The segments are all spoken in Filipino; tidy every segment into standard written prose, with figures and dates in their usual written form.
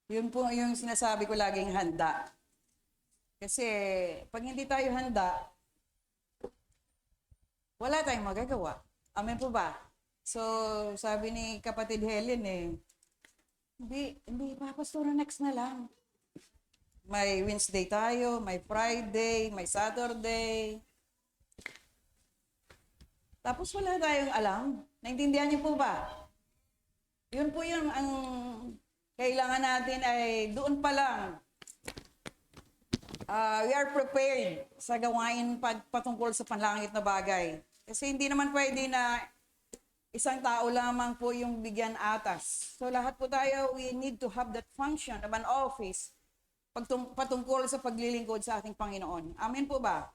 Yun po yung sinasabi ko laging handa. Kasi pag hindi tayo handa, wala tayong magagawa. Amen po ba? So, sabi ni kapatid Helen hindi, Pastor, next na lang. May Wednesday tayo, may Friday, may Saturday. Tapos wala tayong alam. Naintindihan niyo po ba? Yun po yung ang kailangan natin ay doon pa lang. We are prepared sa gawain patungkol sa panlangit na bagay. Kasi hindi naman pwede na isang tao lamang po yung bigyan atas. So lahat po tayo, we need to have that function of an office patungkol sa paglilingkod sa ating Panginoon. Amen po ba?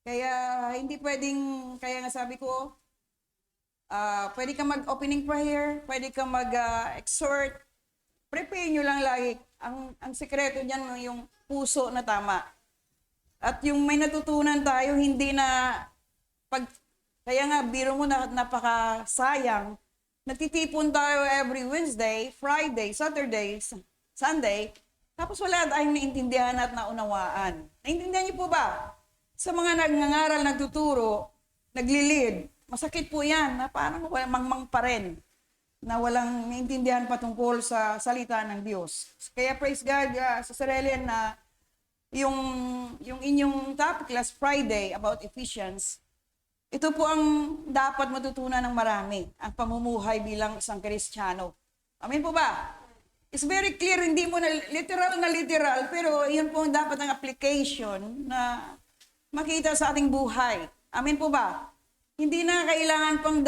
Kaya hindi pwedeng, kaya nga sabi ko, pwede ka mag-opening prayer, pwede ka mag-exhort, prepare nyo lang lagi. Ang sekreto niyan yung puso na tama. At yung may natutunan tayo, hindi na kaya nga, biro mo na napakasayang, nagtitipon tayo every Wednesday, Friday, Saturday, Sunday, tapos wala tayong naintindihan at naunawaan. Naintindihan niyo po ba? Sa mga nagngangaral, nagtuturo, naglilid, masakit po yan, na parang mangmang pa rin, na walang naintindihan patungkol sa salita ng Diyos. Kaya praise God, sa Sarelian na yung inyong topic last Friday about Ephesians, ito po ang dapat matutunan ng marami, ang pamumuhay bilang isang Kristiyano. Amen po ba? It's very clear, hindi mo na literal, pero yun po ang dapat ang application na makita sa ating buhay. Amen po ba? Hindi na kailangan pang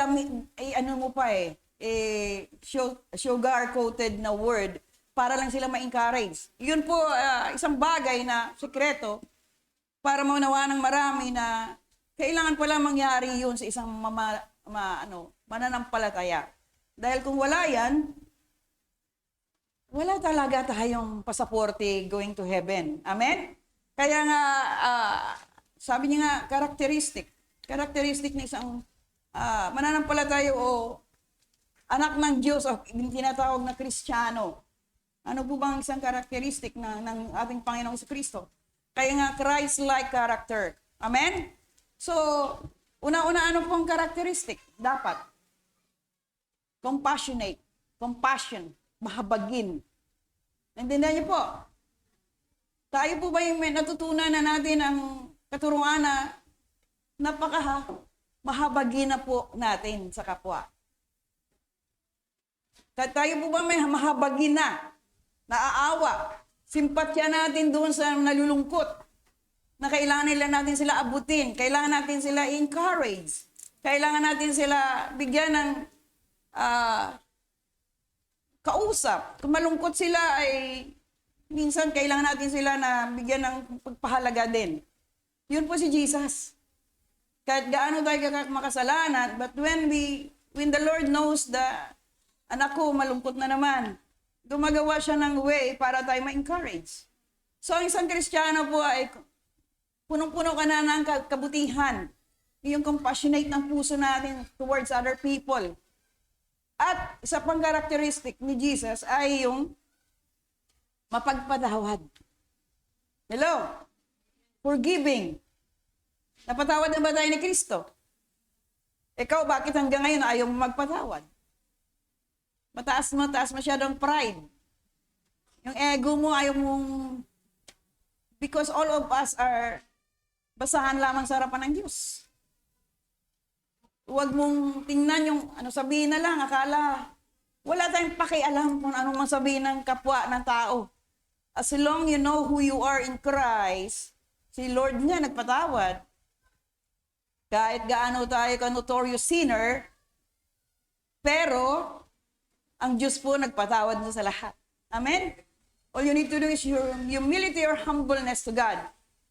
sugar-coated na word para lang sila ma-encourage. Yun po, isang bagay na sekreto para maunawa ng marami na kailangan pala mangyari yun sa isang mananampalataya. Dahil kung wala yan, wala talaga tayong pasaporte going to heaven. Amen? Kaya nga, sabi niya nga, characteristic ng isang mananampalataya o anak ng Diyos o tinatawag na Kristiyano. Ano po bang isang characteristic ng ating Panginoong Kristo? Kaya nga, Christ-like character. Amen? So, una-una, ano pong characteristic? Dapat. Compassion, mahabagin. Naintindihan niyo po? Tayo po ba yung may natutunan na natin ang katuruan na mahabagin na po natin sa kapwa? Tayo po ba may mahabagin na, naaawa, simpatya natin doon sa nalulungkot, na kailangan natin sila abutin, kailangan natin sila encourage, kailangan natin sila bigyan ng kausap. Kung malungkot sila ay minsan kailangan natin sila na bigyan ng pagpahalaga din. Yun po si Jesus. Kahit gaano tayo makasalanan, but when the Lord knows anak ko, malungkot na naman, gumagawa siya ng way para tayo ma-encourage. So, ang isang Kristiyano po ay punong-puno ka na ng kabutihan. Yung compassionate ng puso natin towards other people. At isa pang characteristic ni Jesus ay yung mapagpatawad. Hello? Forgiving. Napatawad na ba tayo ni Kristo? Ikaw, bakit hanggang ngayon ayaw mo magpatawad? Mataas masyadong pride. Yung ego mo, ayaw mong... Because all of us are basahan lamang sa harapan ng Diyos. Huwag mong tingnan yung sabihin na lang, akala wala tayong pakialam kung anong mang sabihin ng kapwa ng tao. As long you know who you are in Christ, si Lord nga nagpatawad. Kahit gaano tayo ka-notorious sinner, pero ang Diyos po nagpatawad na sa lahat. Amen? All you need to do is your humility or humbleness to God.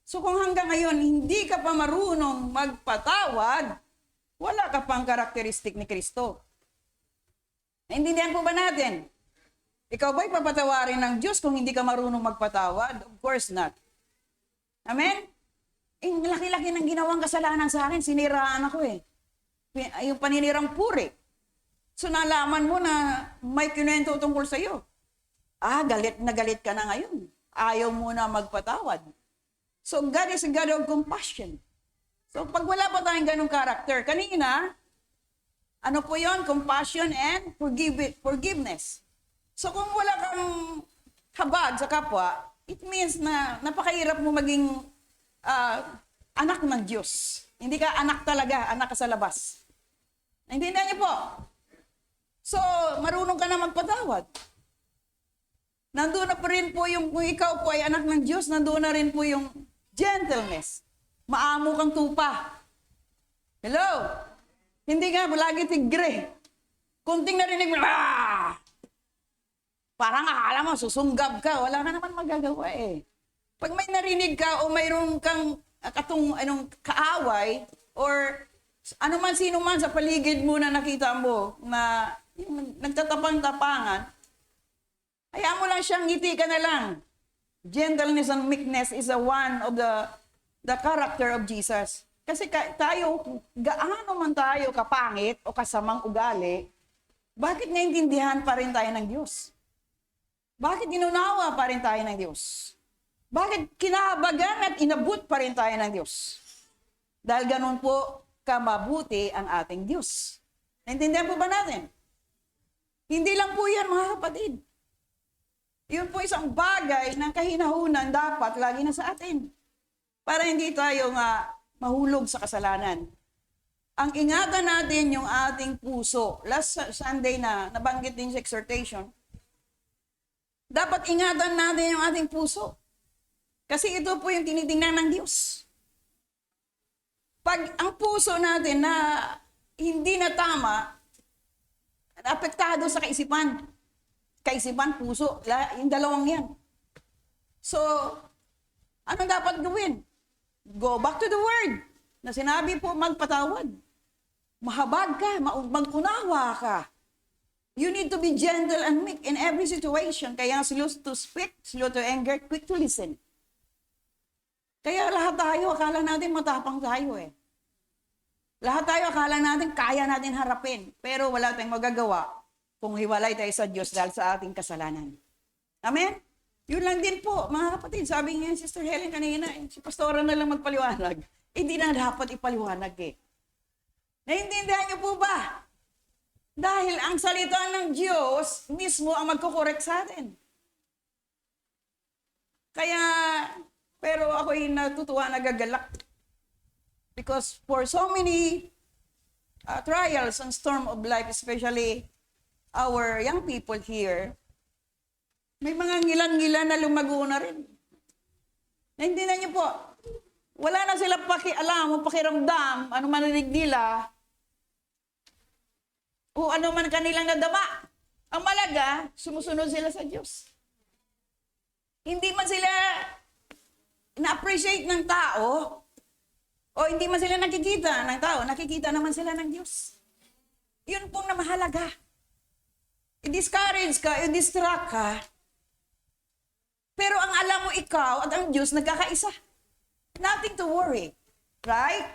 So kung hanggang ngayon hindi ka pa marunong magpatawad, wala ka pang karakteristik ni Kristo. Naintindihan po ba natin? Ikaw ba'y papatawarin ng Diyos kung hindi ka marunong magpatawad? Of course not. Amen? Laki-laki ng ginawang kasalanan sa akin, siniraan ako Yung paninirang puri. So nalaman mo na may kinuwento tungkol sa iyo. galit na galit ka na ngayon. Ayaw mo na magpatawad. So God is a God of compassion. So pag wala pa tayong ganong character, kanina, ano po yon? Compassion and forgiveness. So kung wala kang habag sa kapwa, it means na napakahirap mo maging anak ng Diyos. Hindi ka anak talaga, anak ka sa labas. Naintindihan niyo po? So, marunong ka na magpatawad. Nandun na pa rin po yung, kung ikaw po ay anak ng Diyos, nandun na rin po yung gentleness. Maamo kang tupa. Hello? Hindi nga, lagi tigre. Kunting narinig mo, parang akala mo, susunggab ka. Wala ka naman magagawa eh. Pag may narinig ka o mayroon kang kaaway or ano man sino man sa paligid mo na nakita mo na nagtatapang-tapangan, hayaan mo lang siyang ngiti ka na lang. Gentleness and meekness is one of the character of Jesus. Kasi tayo, gaano man tayo kapangit o kasamang ugali, bakit naintindihan pa rin tayo ng Diyos? Bakit inunawa pa rin tayo ng Diyos? Bakit kinahabagan at inabot pa rin tayo ng Diyos? Dahil ganun po kamabuti ang ating Diyos. Naintindihan po ba natin? Hindi lang po yan, mga kapatid. Yun po isang bagay ng kahinahunan dapat lagi na sa atin. Para hindi tayo mahulog sa kasalanan. Ang ingatan natin yung ating puso. Last Sunday na nabanggit din sa exhortation, dapat ingatan natin yung ating puso. Kasi ito po yung tinitingnan ng Diyos. Pag ang puso natin na hindi na tama, apektado sa kaisipan. Kaisipan, puso, yung dalawang yan. So, ano dapat gawin? Go back to the Word. Na sinabi po, magpatawad. Mahabag ka, mag-unawa ka. You need to be gentle and meek in every situation. Kaya slow to speak, slow to anger, quick to listen. Kaya lahat tayo, akala natin matapang tayo eh. Lahat tayo, akala natin kaya natin harapin. Pero wala tayong magagawa kung hiwalay tayo sa Diyos dahil sa ating kasalanan. Amen? Yun lang din po, mga kapatid. Sabi niya, Sister Helen kanina, si Pastora na lang magpaliwanag. Hindi na dapat ipaliwanag eh. Naintindihan niyo po ba? Dahil ang salita ng Diyos mismo ang magkukorek sa atin. Kaya, pero ako'y natutuwa, nagagalak. Because for so many trials and storm of life, especially our young people here, may mga ngilan-ngilan na lumago na rin. Naintindihan niyo po, wala na sila pakialam o pakiramdam, ano man narinig nila, o ano man kanilang nadama. Ang malaga, sumusunod sila sa Diyos. Hindi man sila na-appreciate ng tao, o hindi man sila nakikita ng tao, nakikita naman sila ng Diyos. Yun pong na mahalaga. I-discourage ka, i-distract ka, pero ang alam mo ikaw at ang Diyos nagkakaisa. Nothing to worry. Right?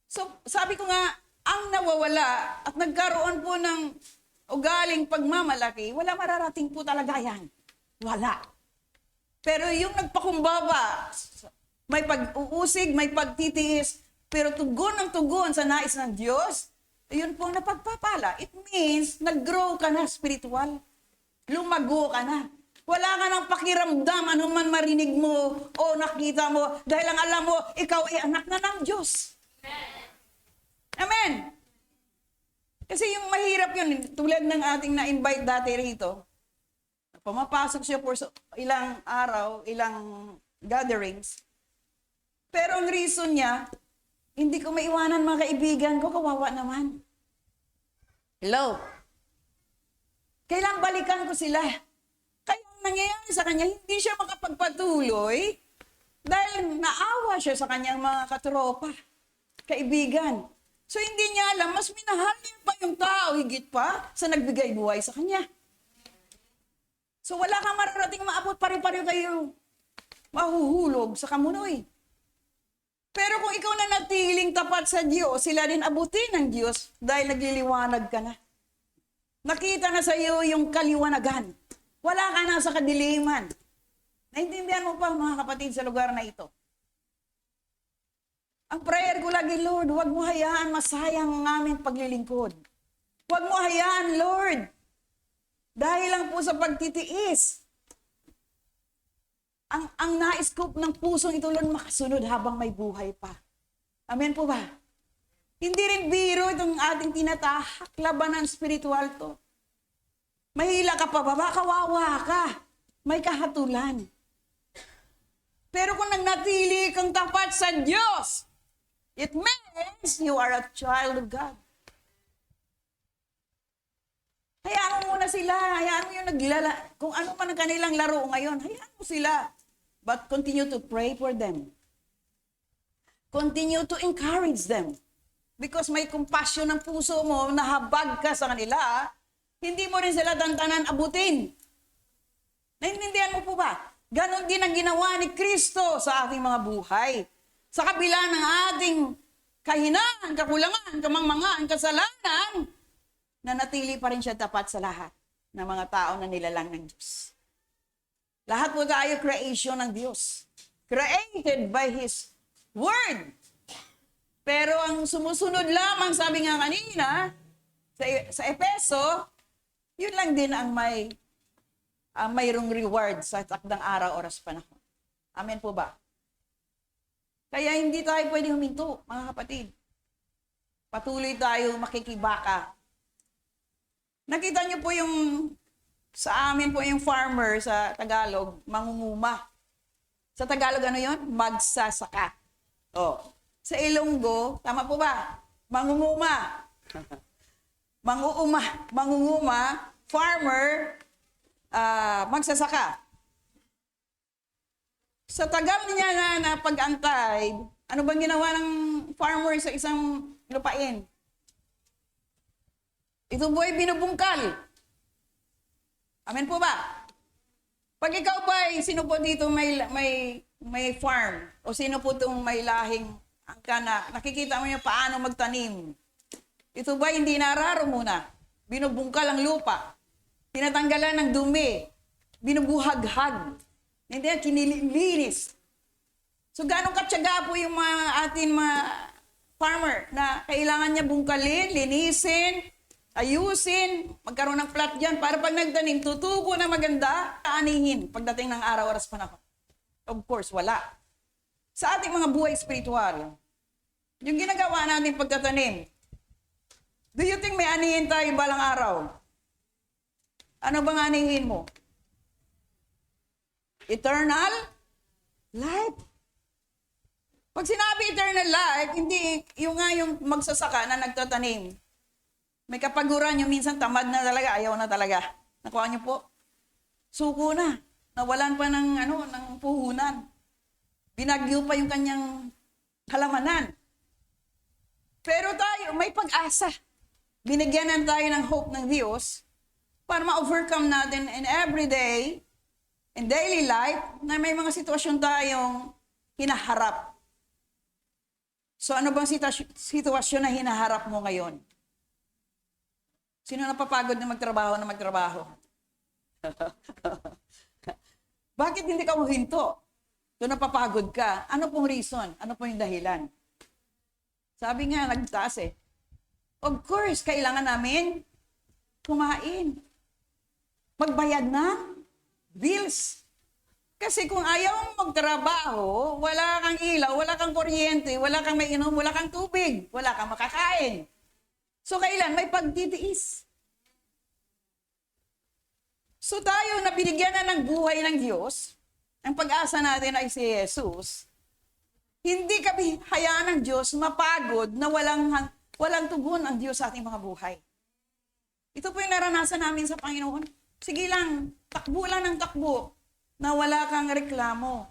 So, sabi ko nga, ang nawawala at nagkaroon po ng ugaling pagmamalaki, wala mararating po talaga yan. Wala. Pero yung nagpakumbaba, may pag-uusig, may pagtitiis, pero tugon ng tugon sa nais ng Diyos, yun po ang napagpapala. It means, nag-grow ka na spiritual. Lumago ka na. Wala ka ng pakiramdam, ano man marinig mo o nakita mo, dahil ang alam mo, ikaw ay anak na ng Diyos. Amen. Kasi yung mahirap yun, tulad ng ating na-invite dati rito, pumapasok siya for ilang araw, ilang gatherings. Pero ang reason niya, hindi ko maiwanan mga kaibigan ko, kawawa naman. Hello? Kailang balikan ko sila. Kaya ang nangyayari sa kanya, hindi siya makapagpatuloy dahil naawa siya sa kanyang mga katropa, kaibigan. So hindi niya alam, mas minahal niya pa yung tao, higit pa sa nagbigay buhay sa kanya. So wala kang mararating maabot, pare-pareho kayo mahuhulog sa kamunoy. Pero kung ikaw na natiling tapat sa Diyos, sila din abutin ng Diyos dahil nagliliwanag ka na. Nakita na sa iyo yung kaliwanagan. Wala ka na sa kadiliman. Naintindihan mo pa, mga kapatid, sa lugar na ito? Ang prayer ko lagi, Lord, huwag mo hayaan masayang ang aming paglilingkod. Huwag mo hayaan, Lord, dahil lang po sa pagtitiis. Ang nais ko ng pusong ito, Lord, makasunod habang may buhay pa. Amen po ba? Hindi rin biro itong ating tinatahak, labanan spiritual to. Mahila ka pa baba, kawawa ka. May kahatulan. Pero kung nagnatili kang tapat sa Diyos, it means you are a child of God. Hayaan mo muna sila. Hayaan mo yung kung ano man ang kanilang laro ngayon, hayaan mo sila. But continue to pray for them. Continue to encourage them. Because may compassion ng puso mo, nahabag ka sa kanila, hindi mo rin sila tantanan abutin. Naintindihan mo po ba? Ganon din ang ginawa ni Kristo sa ating mga buhay. Sa kabila ng ating kahinaan, kakulangan, kamangmangaan, kasalanan, nanatili pa rin siya tapat sa lahat ng mga tao na nilalang ng Diyos. Lahat po tayo creation ng Diyos. Created by His Word. Pero ang sumusunod lamang, sabi nga kanina, sa Epeso, yun lang din ang mayroong reward sa takdang araw, oras, panahon. Amen po ba? Kaya hindi tayo pwede huminto, mga kapatid. Patuloy tayo makikibaka. Nakita niyo po sa amin po yung farmer sa Tagalog, mangunguma. Sa Tagalog ano yun? Magsasaka. Oh. Sa Ilonggo, tama po ba? Mangunguma. Mangunguma, farmer, magsasaka. Sa tagal niya na pag-antay, ano bang ginawa ng farmer sa isang lupain? Ito po ay binubungkal. Amen po ba? Pag ikaw ba, sino po dito may farm? O sino po itong may lahing nakikita mo niya paano magtanim? Ito ba hindi nararo muna? Binubungkal ang lupa. Tinatanggalan ng dumi. Binubuhaghag. Hindi yan, kinilinis. So, gano'ng katsaga po yung ating mga farmer na kailangan niya bungkalin, linisin, ayusin, magkaroon ng plot dyan para pag nagtanim, tutubo na maganda, aanihin pagdating ng araw, oras, panahon. Of course, wala. Sa ating mga buhay spiritual, yung ginagawa natin pagtatanim, do you think may anihin tayo balang araw? Ano bang anihin mo? Eternal life. Pag sinabi eternal life, hindi yung magsasaka na nagtatanim. May kapaguran yung minsan tamad na talaga, ayaw na talaga. Nakuha niyo po? Suko na. Nawalan pa ng puhunan. Binagyo pa yung kanyang halamanan. Pero tayo, may pag-asa. Binigyanan tayo ng hope ng Diyos para ma-overcome natin in everyday, in daily life, na may mga sitwasyon tayong hinaharap. So ano bang sitwasyon na hinaharap mo ngayon? Sino napapagod na magtrabaho? Bakit hindi ka huminto? Doon napapagod ka. Ano pong reason? Ano pong yung dahilan? Sabi nga, nagtaas eh. Of course, kailangan namin kumain. Magbayad ng bills. Kasi kung ayaw mong magtrabaho, wala kang ilaw, wala kang kuryente, wala kang mainom, wala kang tubig, wala kang makakain. So kailan? May pagtitiis. So tayo na binigyan na ng buhay ng Diyos, ang pag-asa natin ay si Jesus, hindi kami hayaan ng Diyos mapagod na walang tugon ang Diyos sa ating mga buhay. Ito po yung naranasan namin sa Panginoon. Sige lang, takbo lang ng takbo, na wala kang reklamo,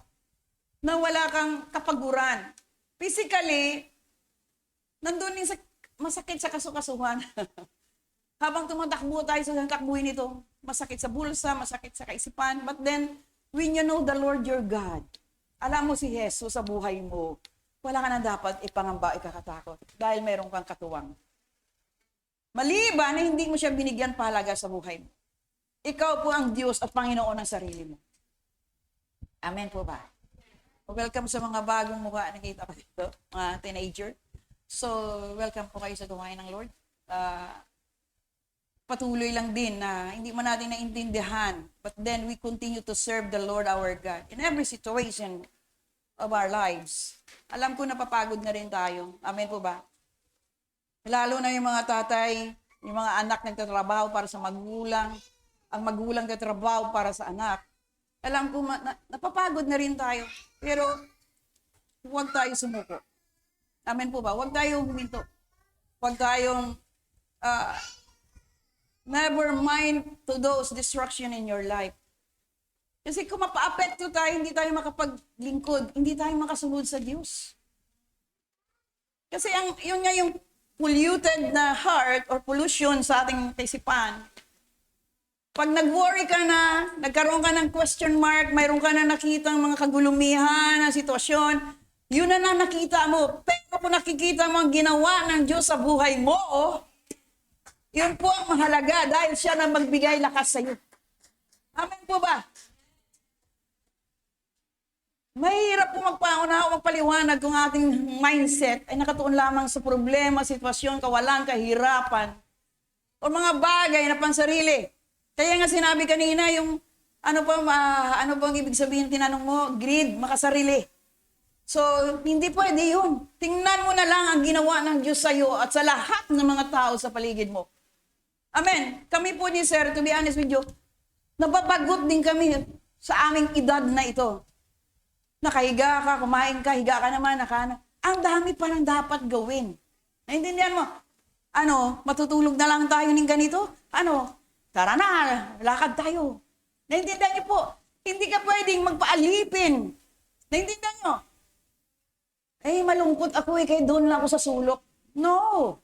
na wala kang kapaguran. Physically, nandun din sa masakit sa kasukasuhan. Habang tumatakbo tayo sa takbuhin ito, masakit sa bulsa, masakit sa kaisipan. But then, when you know the Lord your God, alam mo si Jesus sa buhay mo, wala ka na dapat ipangamba, ikakatakot. Dahil mayroon kang katuwang. Maliban na hindi mo siya binigyan pahalaga sa buhay mo. Ikaw po ang Diyos at Panginoon ng sarili mo. Amen po ba? Welcome sa mga bagong mukha na nakita ko dito, mga teenager. So, welcome po kayo sa gawain ng Lord. Patuloy lang din na hindi man natin naintindihan, but then we continue to serve the Lord our God in every situation of our lives. Alam ko napapagod na rin tayo. Amen po ba? Lalo na yung mga tatay, yung mga anak nagtatrabaho para sa magulang, ang magulang nagtatrabaho para sa anak. Alam ko, napapagod na rin tayo. Pero, huwag tayo sumuko. Amen po ba? Huwag tayong huminto. Huwag tayong never mind to those destruction in your life. Kasi kung mapa-apekto tayo, hindi tayo makapaglingkod, hindi tayo makasunod sa Diyos. Kasi yun nga yung polluted na heart or pollution sa ating kaisipan. Pag nag-worry ka na, nagkaroon ka ng question mark, mayroon ka na nakitang mga kagulumihan na sitwasyon, yun na nakita mo. Pero kung nakikita mo ang ginawa ng Diyos sa buhay mo, yun po ang mahalaga dahil siya na magbigay lakas sa iyo. Amen po ba? Mahirap po magpaunawa, magpaliwanag kung ating mindset ay nakatuon lamang sa problema, sitwasyon, kawalan, kahirapan, o mga bagay na pansarili. Kaya nga sinabi kanina yung ano bang ibig sabihin tinanong mo? Greed, makasarili. So, hindi pwede yun. Tingnan mo na lang ang ginawa ng Diyos sa iyo at sa lahat ng mga tao sa paligid mo. Amen. Kami po ni Sir, to be honest with you, nababagot din kami sa aming edad na ito. Nakahiga ka, kumain ka, higa ka naman, nakana. Ang dami pa nang dapat gawin. Naintindihan mo? Matutulog na lang tayo ng ganito? Tara na, lakad tayo. Naintindihan niyo po? Hindi ka pwedeng magpaalipin. Naintindihan niyo? Malungkot ako kaya doon lang ako sa sulok. No.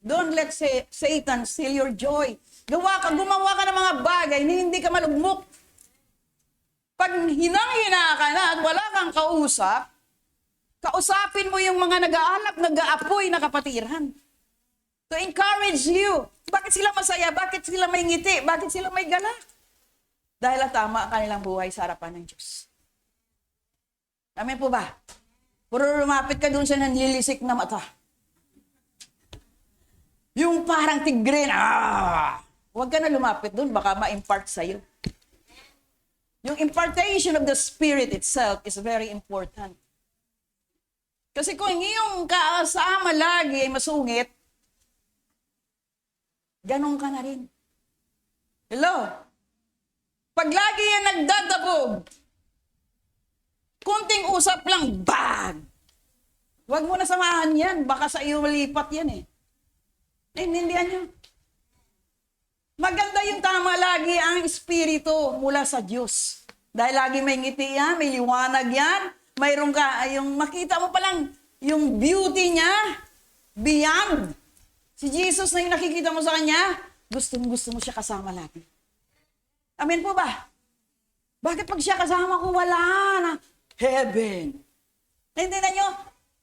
Don't let Satan steal your joy. Gumawa ka ng mga bagay na hindi ka malugmok. Pag hinang-hina ka na at wala kang kausap, kausapin mo yung mga nag-aalap, nag-aapoy na kapatiran. To encourage you. Bakit sila masaya? Bakit sila may ngiti? Bakit sila may galak? Dahil tama ang kanilang buhay sa harapan ng Diyos. Amen po ba? Puro lumapit ka doon sa nanlilisik na mata. Yung parang tigre na, huwag ka na lumapit doon, baka ma-impart sa'yo. Yung impartation of the Spirit itself is very important. Kasi kung yung kasama lagi ay masungit, ganun ka na rin. Hello? Pag lagi yan nagdadabog, kunting usap lang, bag! Huwag mo na samahan yan, baka sa iyo malipat yan eh. Naintindihan nyo? Maganda yung tama lagi ang espiritu mula sa Diyos. Dahil lagi may ngiti yan, may liwanag yan, mayroon ka, yung makita mo palang yung beauty niya, beyond. Si Jesus na yung nakikita mo sa kanya, gusto mo siya kasama lagi. Amen po ba? Bakit pag siya kasama ko, wala na heaven? Naintindihan nyo?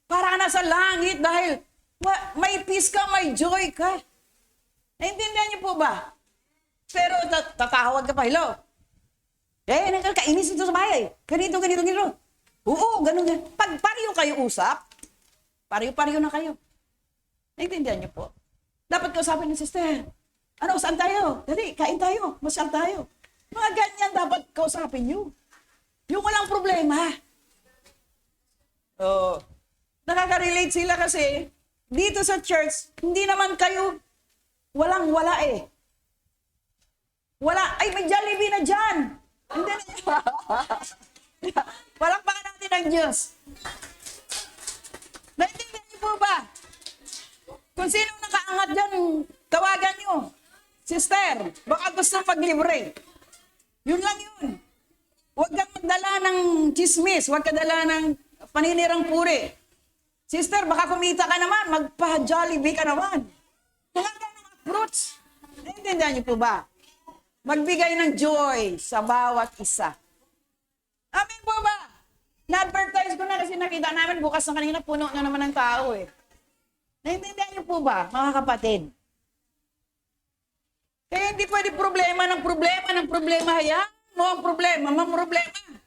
Para ka na sa langit dahil may peace ka, may joy ka. Naintindihan niyo po ba? Pero tatawag ka pa, hello? Kainis ito sa bahay. Ganito. Oo, ganun. Pag pariyo kayo usap, pariyo na kayo. Naintindihan niyo po? Dapat kausapin ng sister. Saan tayo? Dali, kain tayo. Masyal tayo. Mga ganyan dapat kausapin niyo. Yung walang problema. Nakaka-relate sila kasi dito sa church, hindi naman kayo walang-wala eh. Wala, may Jollibee na dyan. Hindi na. Palakpakan natin ang Diyos. Naintindihan niyo po ba? Kung sino nakaangat dyan, tawagan niyo. Sister, baka gusto paglibre. Yun lang yun. Huwag kang magdala ng chismis. Huwag ka dala ng paninirang puri. Sister, baka kumita ka naman. Magpa-Jollibee ka naman. Huwag ka ng fruits. Naintindihan niyo po ba? Magbigay ng joy sa bawat isa. Amen po ba? Na-advertise ko na kasi nakita namin bukas na kanina puno na naman ng tao eh. Naintindihan niyo po ba, mga kapatid? Kaya hindi pwede problema. Hayaan mo ang problema, mamroblema.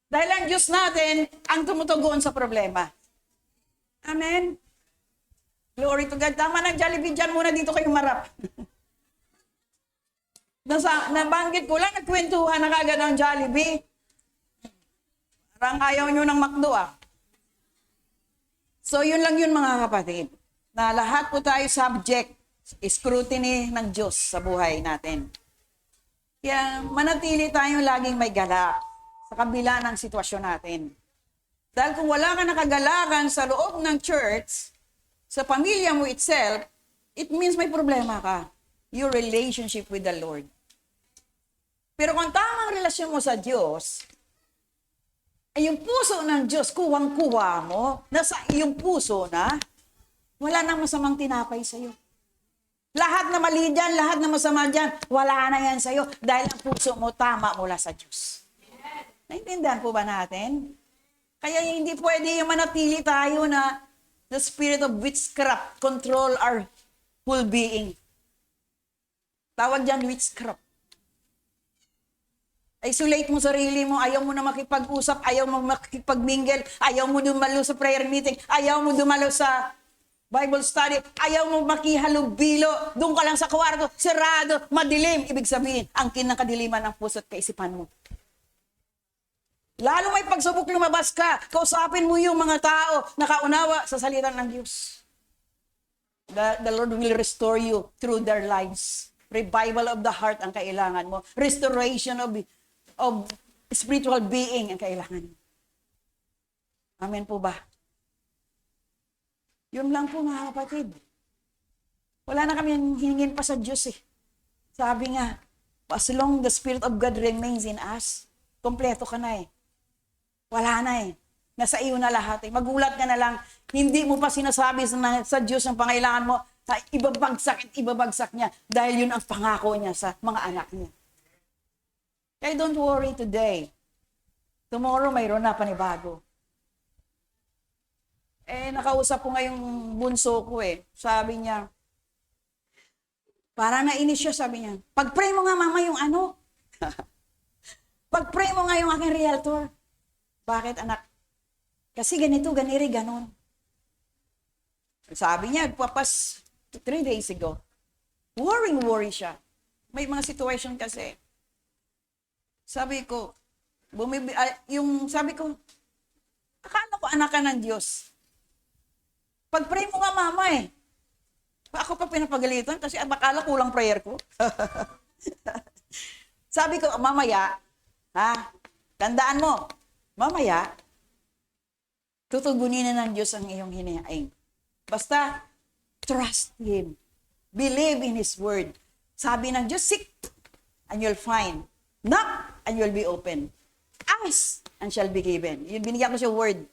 Dahil ang Diyos natin ang tumutugon sa problema. Amen? Glory to God. Tama ng Jollibee dyan muna dito kayo marap. Nabanggit ko lang, nagkwentuhan na kagad ang Jollibee. Parang ayaw nyo ng McDo So yun lang yun mga kapatid. Na lahat po tayo subject, scrutiny ng Diyos sa buhay natin. Kaya manatili tayong laging may galak sa kabila ng sitwasyon natin. Dahil kung wala ka nakagalakan sa loob ng church, sa pamilya mo itself, it means may problema ka. Your relationship with the Lord. Pero kung tamang relasyon mo sa Diyos, ay yung puso ng Diyos, kuwang-kuwa mo, nasa iyong puso na, wala nang masamang tinapay sa'yo. Lahat na mali dyan, lahat na masama dyan, wala na yan sa'yo dahil ang puso mo tama mula sa Diyos. Naintindihan po ba natin? Kaya hindi pwede yung manatili tayo na the spirit of witchcraft control our whole being. Tawag dyan witchcraft. Isolate mo sarili mo, ayaw mo na makipag-usap, ayaw mo makipag-mingle, ayaw mo dumalo sa prayer meeting, ayaw mo dumalo sa Bible study, ayaw mo makihalubilo, doon ka lang sa kwarto, sarado, madilim. Ibig sabihin, ang kinakadiliman ng puso at kaisipan mo. Lalo may pagsubok lumabas ka, kausapin mo yung mga tao na kaunawa sa salita ng Diyos. The Lord will restore you through their lives. Revival of the heart ang kailangan mo. Restoration of spiritual being ang kailangan mo. Amen po ba? Yun lang po mga kapatid. Wala na kami hiningin pa sa Diyos Sabi nga, as long the Spirit of God remains in us, kompleto ka na Wala na Nasa iyo na lahat Magulat ka na lang, hindi mo pa sinasabi sa Diyos ang pangailangan mo, ibabagsak niya dahil yun ang pangako niya sa mga anak niya. Kaya don't worry today. Tomorrow mayroon na panibago. Nakausap ko ngayong bunso ko Sabi niya, parang nainis siya, sabi niya, pag-pray mo nga mama yung ano. Pag-pray mo nga yung aking realtor. Bakit anak? Kasi ganito, ganiri, ganon. Sabi niya, papas 3 days ago. Worry siya. May mga situation kasi. Sabi ko, sabi ko, akala ko anak ka ng Diyos. Pag-pray mo nga mama Ako pa pinapagalitan kasi akala kulang prayer ko. Sabi ko, mamaya, tandaan mo, mamaya, tutugunin na ng Diyos ang iyong hinaing. Basta, trust Him. Believe in His word. Sabi ng Diyos, seek and you'll find. Knock and you'll be open. Ask and shall be given. Yun, binigyan ko siya word.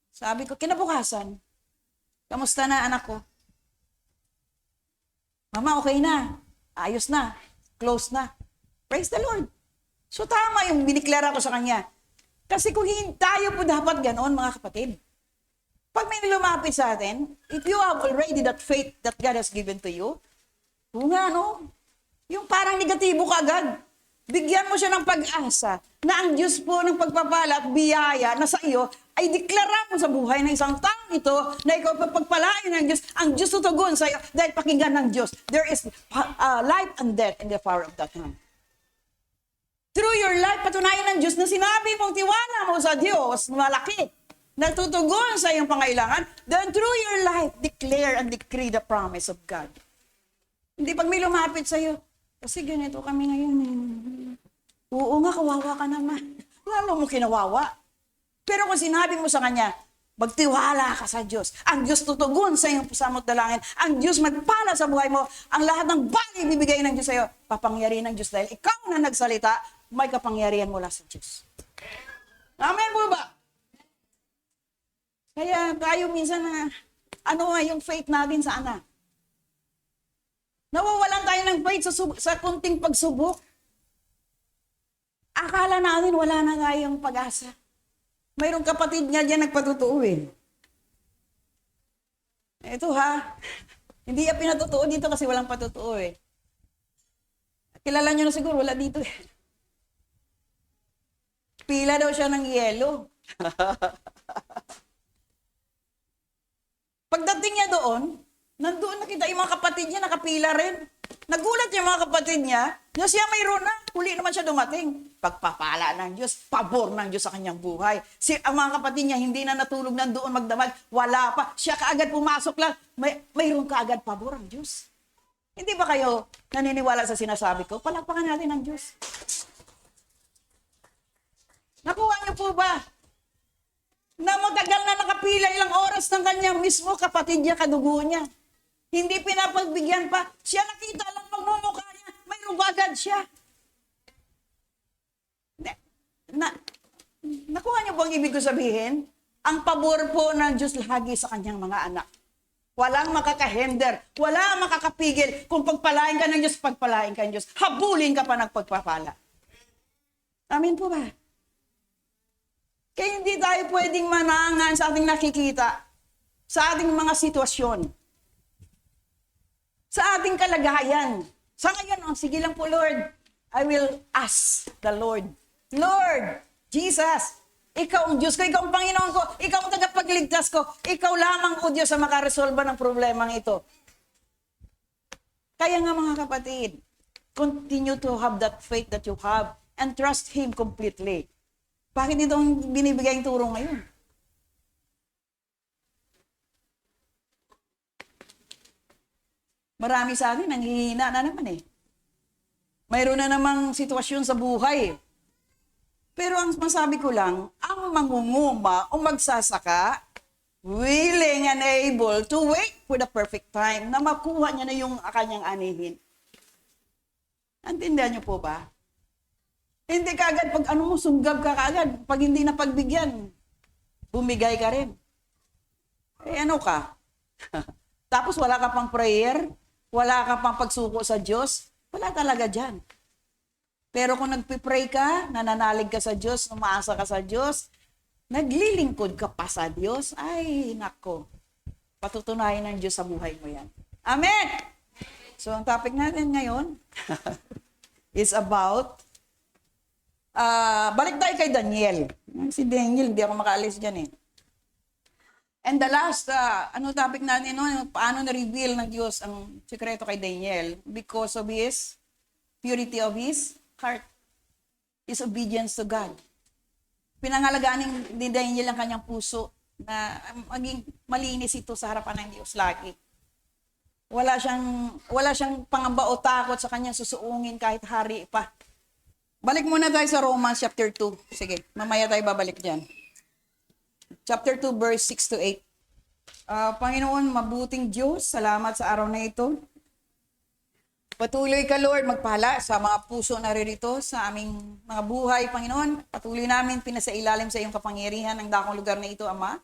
Sabi ko, kinabukasan, kamusta na anak ko? Mama, okay na. Ayos na. Close na. Praise the Lord. So tama yung biniklara ko sa kanya. Kasi kung tayo po dapat ganoon, mga kapatid. Pag may lumapit sa atin, if you have already that faith that God has given to you, yung parang negatibo ka agad. Bigyan mo siya ng pag-asa na ang Diyos po ng pagpapala at biyaya na sa iyo ay deklara mo sa buhay ng isang taong ito na ikaw pagpagpalain ng Diyos, ang Diyos tutugon sa iyo dahil pakinggan ng Diyos. There is life and death in the power of that hand. Through your life, patunayan ng Diyos na sinabi mong tiwala mo sa Diyos, malaki, natutugon sa iyong pangailangan, then through your life, declare and decree the promise of God. Hindi pag may lumapit sa iyo, kasi ganito kami ngayon. Oo nga, kawawa ka naman. Lalo mo kinawawa. Pero kung sinabi mo sa kanya, magtiwala ka sa Diyos. Ang Diyos tutugon sa iyong pasamot dalangin. Ang Diyos magpala sa buhay mo. Ang lahat ng bagay bibigay ng Diyos sa iyo. Papangyarihan ng Diyos dahil ikaw na nagsalita, may kapangyarihan mula sa Diyos. Amen po ba? Kaya tayo minsan na, yung faith natin sa anak? Nawawalan tayo ng faith sa kunting pagsubok. Akala natin wala na tayong pag-asa. Mayroong kapatid nga dyan nagpatutuo Ito hindi yan pinatutuo dito kasi walang patutuo Kilala nyo na siguro, wala dito eh. Pila daw siya ng yelo. Pagdating niya doon, nandoon nakita yung mga kapatid niya, nakapila rin. Nagulat yung mga kapatid niya, Diyos siya mayroon na, huli naman siya dumating. Pagpapala ng Diyos, pabor ng Diyos sa kanyang buhay. Ang mga kapatid niya, hindi na natulog nandoon magdamag, wala pa. Siya kaagad pumasok lang, mayroon kaagad pabor ang Diyos. Hindi ba kayo naniniwala sa sinasabi ko? Palakpakan natin ang Diyos. Nakuha niyo po ba? Na matagal na nakapila ilang oras ng kanyang mismo kapatid niya, kadugo niya. Hindi pinapagbigyan pa. Siya nakita lang pagmumukha niya. May rugagad siya. Nakuha niyo po ang ibig ko sabihin? Ang pabor po ng Diyos lagi sa kanyang mga anak. Walang makakahender. Walang makakapigil. Kung pagpalain ka ng Diyos, pagpalain ka ng Diyos. Habulin ka pa ng pagpapala. Amin po ba? Kaya hindi tayo pwedeng manangan sa ating nakikita, sa ating mga sitwasyon, sa ating kalagayan. Sa ngayon, sige lang po, Lord, I will ask the Lord, Lord, Jesus, ikaw ang Diyos ko, ikaw ang Panginoon ko, ikaw ang tagapagligtas ko, ikaw lamang o Diyos ang makaresolba ng problemang ito. Kaya nga mga kapatid, continue to have that faith that you have and trust Him completely. Bakit ito ang binibigay yung turo ngayon? Marami sa atin, nanghihina na naman eh. Mayroon na namang sitwasyon sa buhay. Pero ang masabi ko lang, ang mangunguma o magsasaka, willing and able to wait for the perfect time na makuha niya na yung kanyang anihin. Antindihan niyo po ba? Hindi kaagad pag ano mo, sunggab ka kaagad. Pag hindi na pagbigyan, bumigay ka rin. Eh ano ka? Tapos wala ka pang prayer, wala ka pang pagsuko sa Diyos, wala talaga dyan. Pero kung nagpipray ka, nananalig ka sa Diyos, umaasa ka sa Diyos, naglilingkod ka pa sa Diyos, ay nako, patutunayan ng Diyos sa buhay mo yan. Amen! So ang topic natin ngayon is about balik tayo kay Daniel. Si Daniel, hindi ako makaalis dyan eh. And the last, topic natin, paano na-reveal ng Diyos ang sikreto kay Daniel? Because of his purity of his heart. His obedience to God. Pinangalagaan ni Daniel ang kanyang puso na maging malinis ito sa harapan ng Diyos lagi. Wala siyang pangamba o takot sa kanyang susuungin kahit hari pa. Balik muna tayo sa Romans chapter 2. Sige, mamaya tayo babalik dyan. Chapter 2, verse 6 to 8. Panginoon, mabuting Diyos, salamat sa araw na ito. Patuloy ka, Lord, magpala sa mga puso na ririto, sa aming mga buhay, Panginoon. Patuloy namin pinasailalim sa iyong kapangyarihan ang dakong lugar na ito, Ama.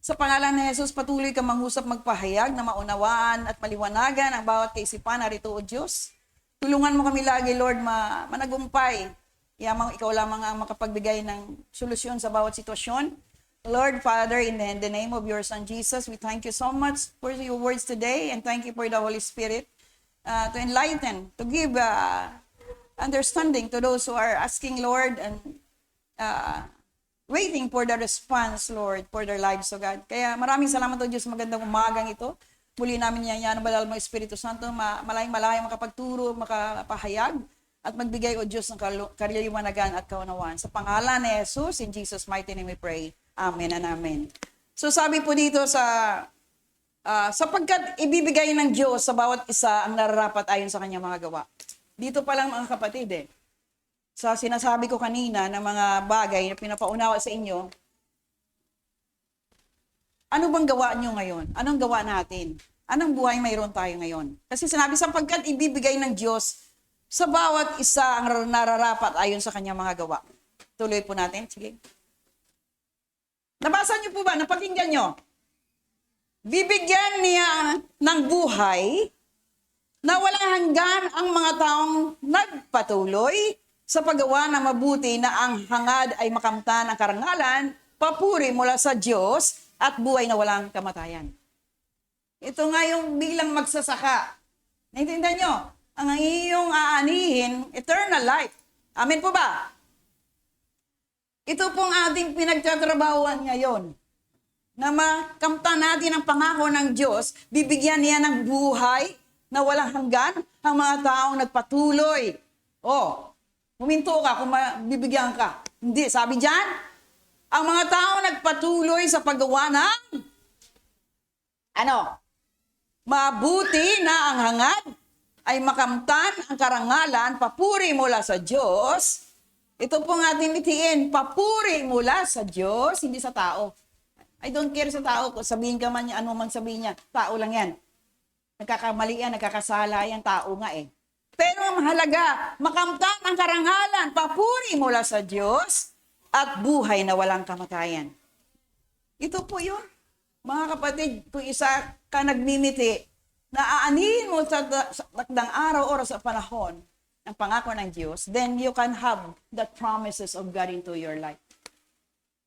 Sa pangalan ni Jesus, patuloy ka manghusap magpahayag na maunawaan at maliwanagan ang bawat kaisipan na rito, O Diyos. Tulungan mo kami lagi, Lord, managumpay. Yamang ikaw lamang ang makapagbigay ng solusyon sa bawat sitwasyon. Lord, Father, in the name of your Son Jesus, we thank you so much for your words today and thank you for the Holy Spirit to enlighten, to give understanding to those who are asking, Lord, and waiting for the response, Lord, for their lives, O God. Kaya maraming salamat, O Diyos, magandang umagang ito. Muli namin yan ang banal mo Espiritu Santo, malayang-malayang makapagturo, makapahayag, at magbigay, O Diyos, ng kaliwanagan at kaunawaan. Sa pangalan ni Jesus, in Jesus' mighty name we pray. Amen and amen. So sabi po dito sapagkat ibibigay ng Diyos sa bawat isa ang nararapat ayon sa kanyang mga gawa. Dito pa lang mga kapatid sa sinasabi ko kanina ng mga bagay na pinapaunawa sa inyo, ano bang gawa nyo ngayon? Anong gawa natin? Anong buhay mayroon tayo ngayon? Kasi sinabi, sapagkat ibibigay ng Diyos sa bawat isa ang nararapat ayon sa kanyang mga gawa. Tuloy po natin. Sige. Nabasa niyo po ba? Napakinggan nyo? Bibigyan niya ng buhay na walang hanggan ang mga taong nagpatuloy sa paggawa na mabuti na ang hangad ay makamtan ang karangalan, papuri mula sa Diyos at buhay na walang kamatayan. Ito nga yung bilang magsasaka. Naintindihan nyo? ang iyong aanihin, eternal life. Amen po ba? Ito pong ating pinagtatrabahuan ngayon. Na makamtan natin ang pangako ng Diyos, bibigyan niya ng buhay na walang hanggan ang mga taong nagpatuloy. Huminto ka kung bibigyan ka. Hindi, sabi diyan, ang mga taong nagpatuloy sa paggawa ng mabuti na ang hangad ay makamtan ang karangalan, papuri mula sa Diyos. Ito pong ating litiin, papuri mula sa Diyos, hindi sa tao. I don't care sa tao, kung sabihin ka man niya, ano man sabihin niya, tao lang yan. Nagkakamali yan, nagkakasala yan, tao nga eh. Pero ang mahalaga, makamtan ang karangalan, papuri mula sa Diyos, at buhay na walang kamatayan. Ito po yun. Mga kapatid, kung isa ka nagmimiti, na aanihin mo sa takdang araw, oras sa panahon, ng pangako ng Diyos, then you can have the promises of God into your life.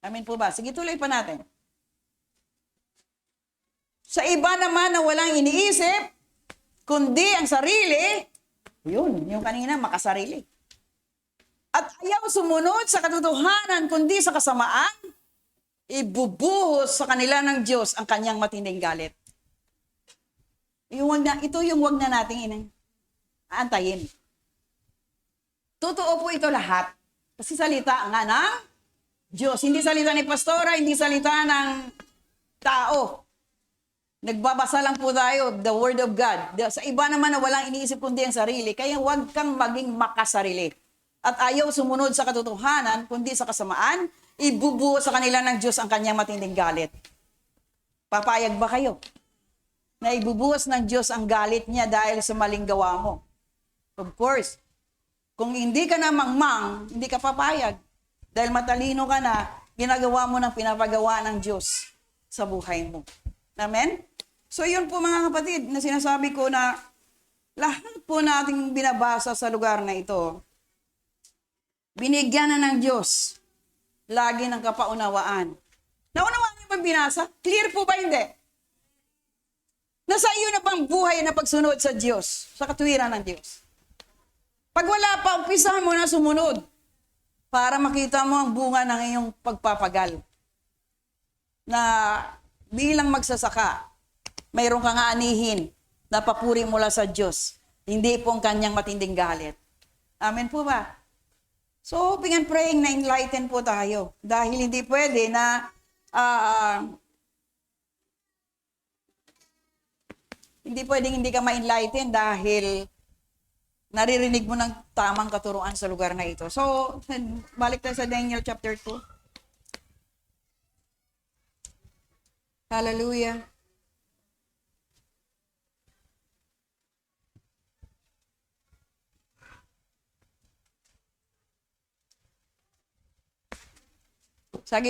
Amen po ba? Sige, tuloy pa natin. Sa iba naman na walang iniisip, kundi ang sarili, yun, yung kanina, makasarili. At ayaw sumunod sa katotohanan, kundi sa kasamaan, ibubuhos sa kanila ng Diyos ang kanyang matinding galit. Ito yung wag na nating aantayin. Totoo po ito lahat. Kasi salita nga ng Diyos. Hindi salita ni pastora, hindi salita ng tao. Nagbabasa lang po tayo, the Word of God. Sa iba naman na walang iniisip kundi ang sarili, kaya huwag kang maging makasarili. At ayaw sumunod sa katotohanan, kundi sa kasamaan, ibubuo sa kanila ng Diyos ang kanyang matinding galit. Papayag ba kayo? Na ibubuhos ng Diyos ang galit niya dahil sa maling gawa mo? Of course. Kung hindi ka na mangmang, hindi ka papayag. Dahil matalino ka na, ginagawa mo ng pinapagawa ng Diyos sa buhay mo. Amen? So yun po mga kapatid, na sinasabi ko na lahat po nating binabasa sa lugar na ito, binigyan na ng Diyos lagi ng kapaunawaan. Naunawaan niyo ba binasa? Clear po ba hindi? Nasa iyo na bang buhay na pagsunod sa Diyos, sa katuwiran ng Diyos? Pag wala pa, umpisahan mo na sumunod para makita mo ang bunga ng iyong pagpapagal. Na bilang magsasaka, mayroon kang aanihin na papuri mula sa Diyos. Hindi po ang kanyang matinding galit. Amen po ba? So, hoping and praying na enlighten po tayo. Dahil hindi pwede na hindi pwedeng hindi ka ma-enlighten dahil naririnig mo ng tamang katuruan sa lugar na ito. So, balik tayo sa Daniel chapter 2. Hallelujah.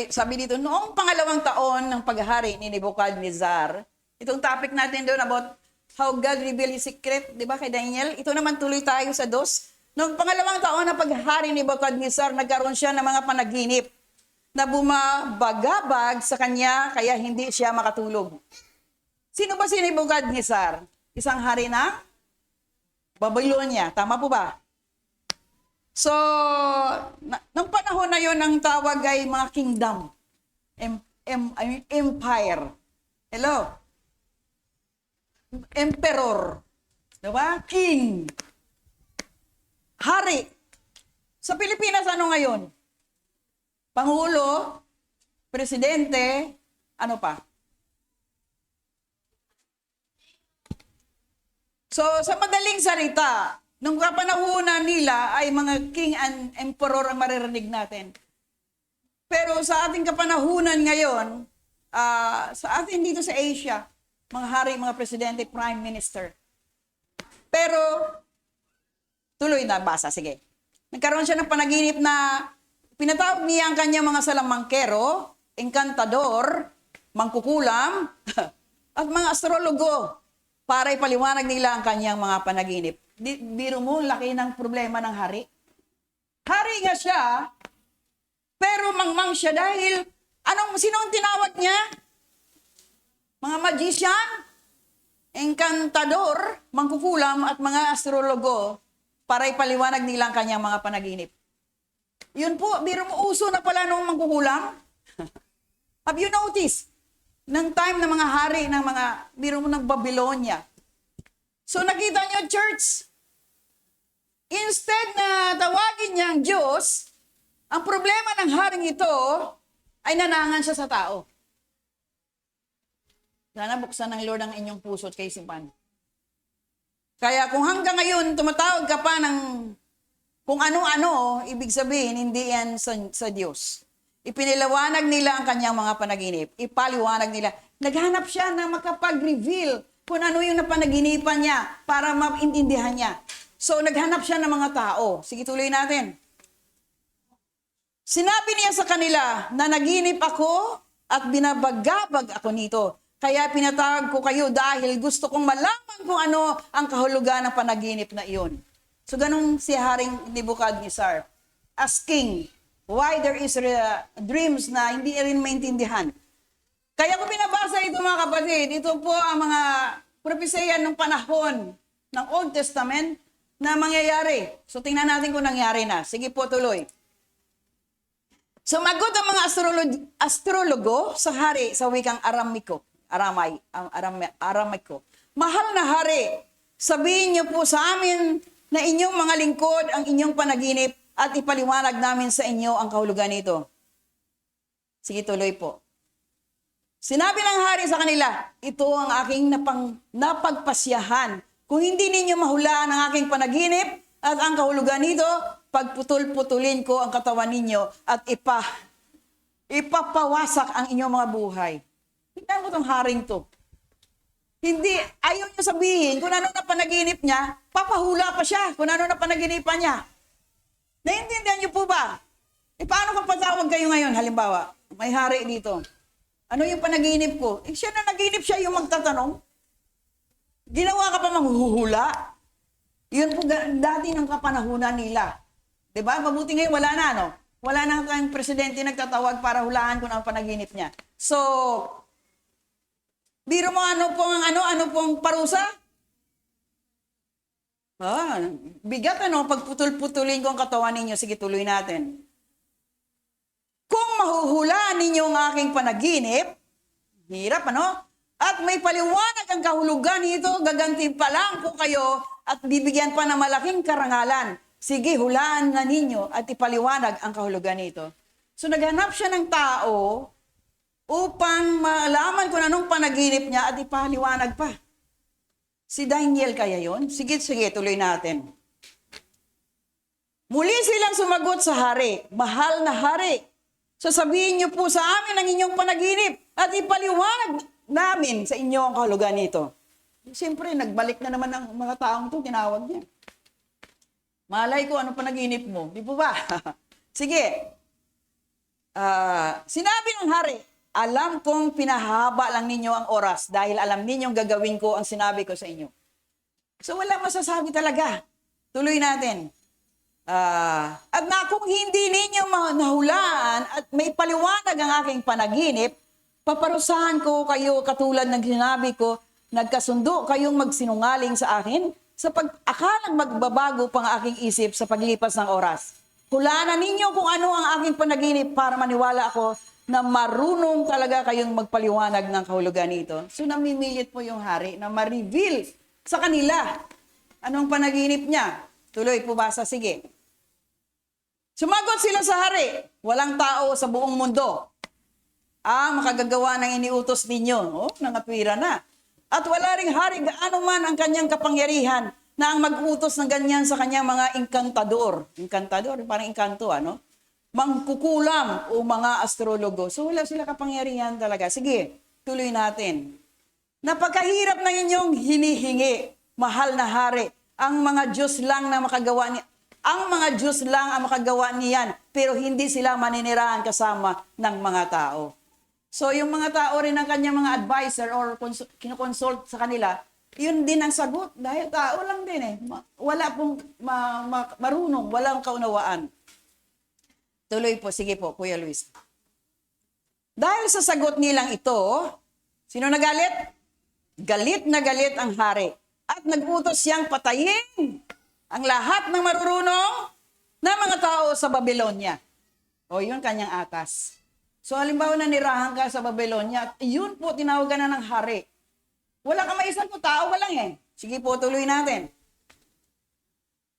Sabi dito, noong pangalawang taon ng paghahari ni Nebuchadnezzar, itong topic natin doon about how God revealed His secret, di ba kay Daniel? Ito naman tuloy tayo sa 2. Noong pangalawang taon ng paghahari ni Nebuchadnezzar, nagkaroon siya ng mga panaginip na bumabagabag sa kanya kaya hindi siya makatulog. Sino ba si Nebuchadnezzar? Isang hari ng Babylonia. Tama po ba? So, nung panahon na yon ang tawag ay mga kingdom. Empire. Hello? Emperor. Diba? King. Hari. Sa Pilipinas, ano ngayon? Pangulo, presidente, ano pa? So, sa madaling salita, nung kapanahunan nila ay mga king and emperor ang maririnig natin. Pero sa ating kapanahunan ngayon, sa atin dito sa Asia, mga hari, mga presidente, prime minister. Pero, tuloy na, basa, sige. Nagkaroon siya ng panaginip na pinatawag niya ang kanyang mga salamangkero, enkantador, mangkukulam, at mga astrologo para ipaliwanag nila ang kanyang mga panaginip. Biro mo, laki ng problema ng hari. Hari nga siya, pero mangmang siya dahil, sino ang tinawag niya? Mga magician? engkantador, mangkukulam at mga astrologo para ipaliwanag nila ang kanyang mga panaginip. Yun po, biro mo uso na pala nung mangkukulam. Have you noticed? Nang time ng mga hari ng mga biro mo ng Babylonia. So nakita nyo, church, instead na tawagin niya ang Diyos, ang problema ng haring ito ay nanangan siya sa tao. Sana buksan ng Lord ang inyong puso at kaisipan. Kaya kung hanggang ngayon tumatawag ka pa ng kung ano-ano, ibig sabihin, hindi yan sa Diyos. Ipinilawanag nila ang kanyang mga panaginip. Ipaliwanag nila. Naghanap siya na makapag-reveal kung ano yung napanaginipan niya para maintindihan niya. So, naghanap siya ng mga tao. Sige, tuloy natin. Sinabi niya sa kanila na naginip ako at binabagabag ako nito. Kaya pinatawag ko kayo dahil gusto kong malaman kung ano ang kahulugan ng panaginip na iyon. So, ganun si Haring Nebuchadnezzar asking why there is dreams na hindi rin maintindihan. Kaya ko binabasa ito mga kapatid, ito po ang mga propesya ng panahon ng Old Testament na mangyayari. So tingnan natin kung nangyari na. Sige po, tuloy. Sumagot ang mga astrologo sa hari sa wikang Aramiko. Mahal na hari, sabihin niyo po sa amin na inyong mga lingkod ang inyong panaginip at ipaliwanag namin sa inyo ang kahulugan nito. Sige, tuloy po. Sinabi ng hari sa kanila, ito ang aking napagpasyahan. Kung hindi ninyo mahulaan ang aking panaginip at ang kahulugan nito, pagputol-putulin ko ang katawan ninyo at ipapawasak ang inyong mga buhay. Tingnan mo itong haring to. Hindi, ayaw niya sabihin kung ano na panaginip niya, papahula pa siya kung ano na panaginipan niya. Naiintindihan niyo po ba? Paano kung patawag kayo ngayon? Halimbawa, may hari dito. Ano yung panaginip ko? Siya na naginip, siya yung magtatanong. Ginawa ka pa manghuhula. Yun po dati ng kapanahunan nila. Diba? Mabuti ngayon, wala na, no? Wala na kang presidente nagtatawag para hulaan kung ang panaginip niya. So, biro mo ano pong parusa? Bigat pagputol-putulin ko ang katawan ninyo. Sige, tuloy natin. Kung mahuhulaan ninyo ang aking panaginip, hirap at may paliwanag ang kahulugan nito, gaganti pa lang po kayo at bibigyan pa ng malaking karangalan. Sige, hulaan na ninyo at ipaliwanag ang kahulugan nito. So naghanap siya ng tao upang malaman kung anong panaginip niya at ipaliwanag pa. Si Daniel kaya yon? Sige, tuloy natin. Muli silang sumagot sa hari, mahal na hari. Sasabihin niyo po sa amin ang inyong panaginip at ipaliwanag namin sa inyo ang kahulugan nito. Siyempre, nagbalik na naman ang mga taong ito, tinawag niya. Malay ko, ano panaginip mo? Di po ba? Sige. Sinabi ng hari, alam kong pinahaba lang ninyo ang oras dahil alam ninyong gagawin ko ang sinabi ko sa inyo. So wala masasabi talaga. Tuloy natin. At na kung hindi ninyo nahulaan at may paliwanag ang aking panaginip, paparusahan ko kayo katulad ng sinabi ko, nagkasundo kayong magsinungaling sa akin sa pag-akalang magbabago pang aking isip sa paglipas ng oras. Hulaan na ninyo kung ano ang aking panaginip para maniwala ako na marunong talaga kayong magpaliwanag ng kahulugan nito. So namimilit po yung hari na ma-reveal sa kanila anong panaginip niya. Tuloy po basa, sige. Sumagot sila sa hari, walang tao sa buong mundo makagagawa ng iniutos ninyo. Nangatwira na. At wala ring hari gaano man ang kanyang kapangyarihan na ang mag-utos ng ganyan sa kanyang mga inkantador. Inkantador, parang inkanto, mangkukulam o mga astrologo. So wala sila kapangyarihan talaga. Sige, tuloy natin. Napakahirap na inyong hinihingi, mahal na hari. Ang mga Diyos lang na makagawa niya. Ang mga Diyos lang ang makagawa niyan, pero hindi sila maninirahan kasama ng mga tao. So yung mga tao rin ang kanyang mga advisor or kinoconsult sa kanila, yun din ang sagot. Dahil tao lang din Wala pong marunong, walang kaunawaan. Tuloy po, sige po, Kuya Luis. Dahil sa sagot nilang ito, sino nagalit? galit na galit ang hari at nagutos siyang patayin ang lahat ng marurunong na mga tao sa Babylonia. O yun kanyang atas. So halimbawa na nirahan ka sa Babylonia, at yun po tinawagan na ng hari. Wala kang maisan po, tao ka lang eh. Sige po, tuloy natin.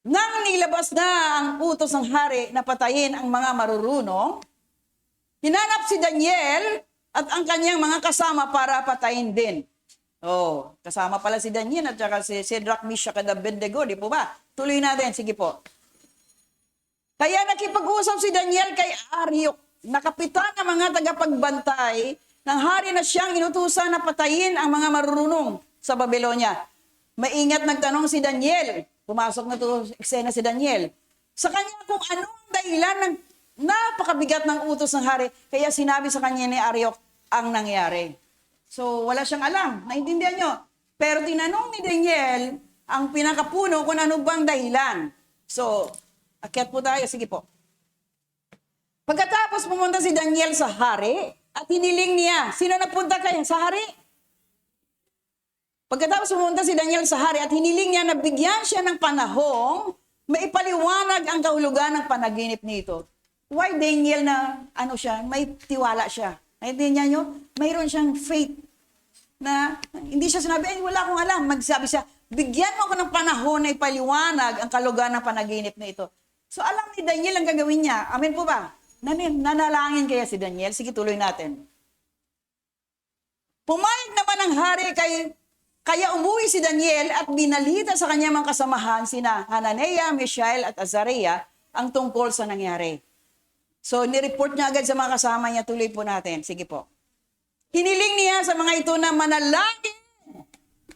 Nang nilabas na ang utos ng hari na patayin ang mga marurunong, hinanap si Daniel at ang kanyang mga kasama para patayin din. Oh, kasama pala si Daniel at saka si Shadrach, Meshach at Abednego, di po ba? Tuloy natin, sige po. Kaya nakipag-usap si Daniel kay Arioch, na kapitan ng mga tagapagbantay ng hari na siyang inutusan na patayin ang mga marurunong sa Babylonia. Maingat nagtanong si Daniel. Pumasok na to eksena si Daniel. Sa kanya kung anong dahilan ng napakabigat ng utos ng hari, kaya sinabi sa kanya ni Arioch ang nangyari. So wala siyang alam. Naintindihan nyo? Pero tinanong ni Daniel ang pinakapuno kung ano bang dahilan. So, akyat po tayo. Sige po. Pagkatapos pumunta si Daniel sa hari at hiniling niya, sino napunta kaya sa hari? Pagkatapos pumunta si Daniel sa hari at hiniling niya na bigyan siya ng panahong maipaliwanag ang kahulugan ng panaginip nito. Why Daniel na may tiwala siya? Naintindihan niyo? Mayroon siyang faith na hindi siya sinabi, ay wala akong alam. Magsabi siya, bigyan mo ako ng panahon na ipaliwanag ang kahulugan ng panaginip na ito. So alam ni Daniel ang gagawin niya. Amen po ba? Nanalangin kaya si Daniel? Sige, tuloy natin. Pumayag naman ang hari kaya umuwi si Daniel at binalita sa kanyang mga kasamahan sina Hananiah, Mishael at Azariah ang tungkol sa nangyari. So, nireport niya agad sa mga kasama niya. Tuloy po natin. Sige po. Hiniling niya sa mga ito na manalangin.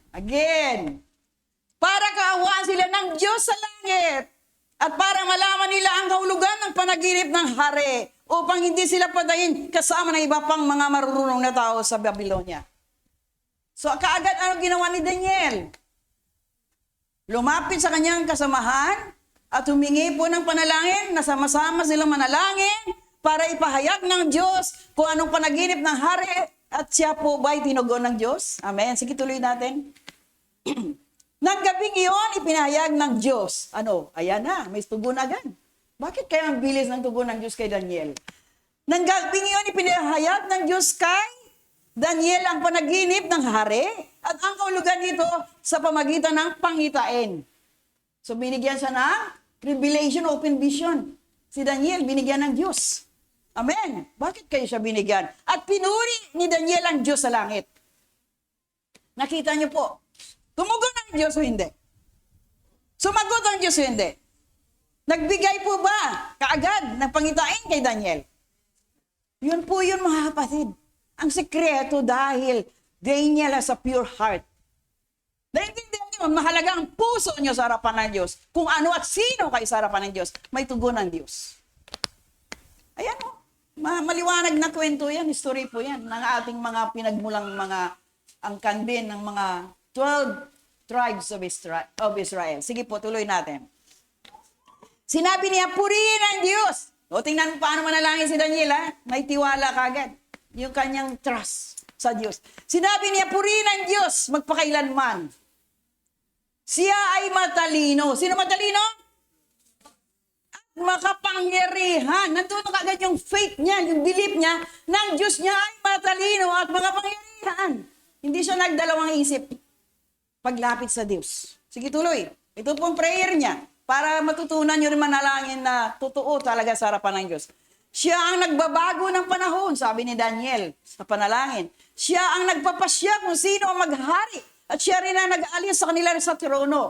Again. Para kaawaan sila ng Diyos sa langit. At para malaman nila ang kahulugan ng panaginip ng hari upang hindi sila patayin kasama ng iba pang mga marurunong na tao sa Babylonia. So, kaagad ano ginawa ni Daniel? Lumapit sa kanyang kasamahan at humingi po ng panalangin na sama-sama silang manalangin para ipahayag ng Diyos kung anong panaginip ng hari at siya po ba'y tinugon ng Diyos. Amen. Sige, tuloy natin. Nang gabing iyon, ipinahayag ng Diyos. Ayan na, may tugon agad. Bakit kaya ang bilis ng tugon ng Diyos kay Daniel? Nang gabing iyon, ipinahayag ng Diyos kay Daniel ang panaginip ng hari at ang kahulugan nito sa pamagitan ng pangitain. So binigyan siya ng revelation, open vision. Si Daniel, binigyan ng Diyos. Amen. Bakit kayo siya binigyan? At pinuri ni Daniel ang Diyos sa langit. Nakita niyo po, tumugon ang Diyos o hindi? Sumagot ang Diyos o hindi? Nagbigay po ba kaagad ng pangitain kay Daniel? Yun po yun mga kapatid. Ang sekreto dahil Daniel has a pure heart. Naintindihan niyo, mahalaga ang puso niyo sa harapan ng Diyos. Kung ano at sino kayo sa harapan ng Diyos, may tugon ng Diyos. Ayan o. Maliwanag na kwento yan, history po yan, ng ating mga pinagmulang mga angkan din ng mga 12 tribes of Israel. Sige po, tuloy natin. Sinabi niya, purihin ang Diyos. O tingnan mo paano manalangin si Daniel, ha? May tiwala kagad. Yung kanyang trust sa Diyos. Sinabi niya, purihin ang Diyos magpakailanman. Siya ay matalino. Sino matalino? At makapangyarihan. Nandun kagad yung faith niya, yung belief niya, ng Diyos niya ay matalino at makapangyarihan. Hindi siya nagdalawang isip paglapit sa Diyos. Sige, tuloy. Ito pong prayer niya para matutunan nyo rin manalangin na totoo talaga sa harapan ng Diyos. Siya ang nagbabago ng panahon, sabi ni Daniel sa panalangin. Siya ang nagpapasya kung sino ang maghari. At siya rin ang nag-aalis sa kanila sa trono.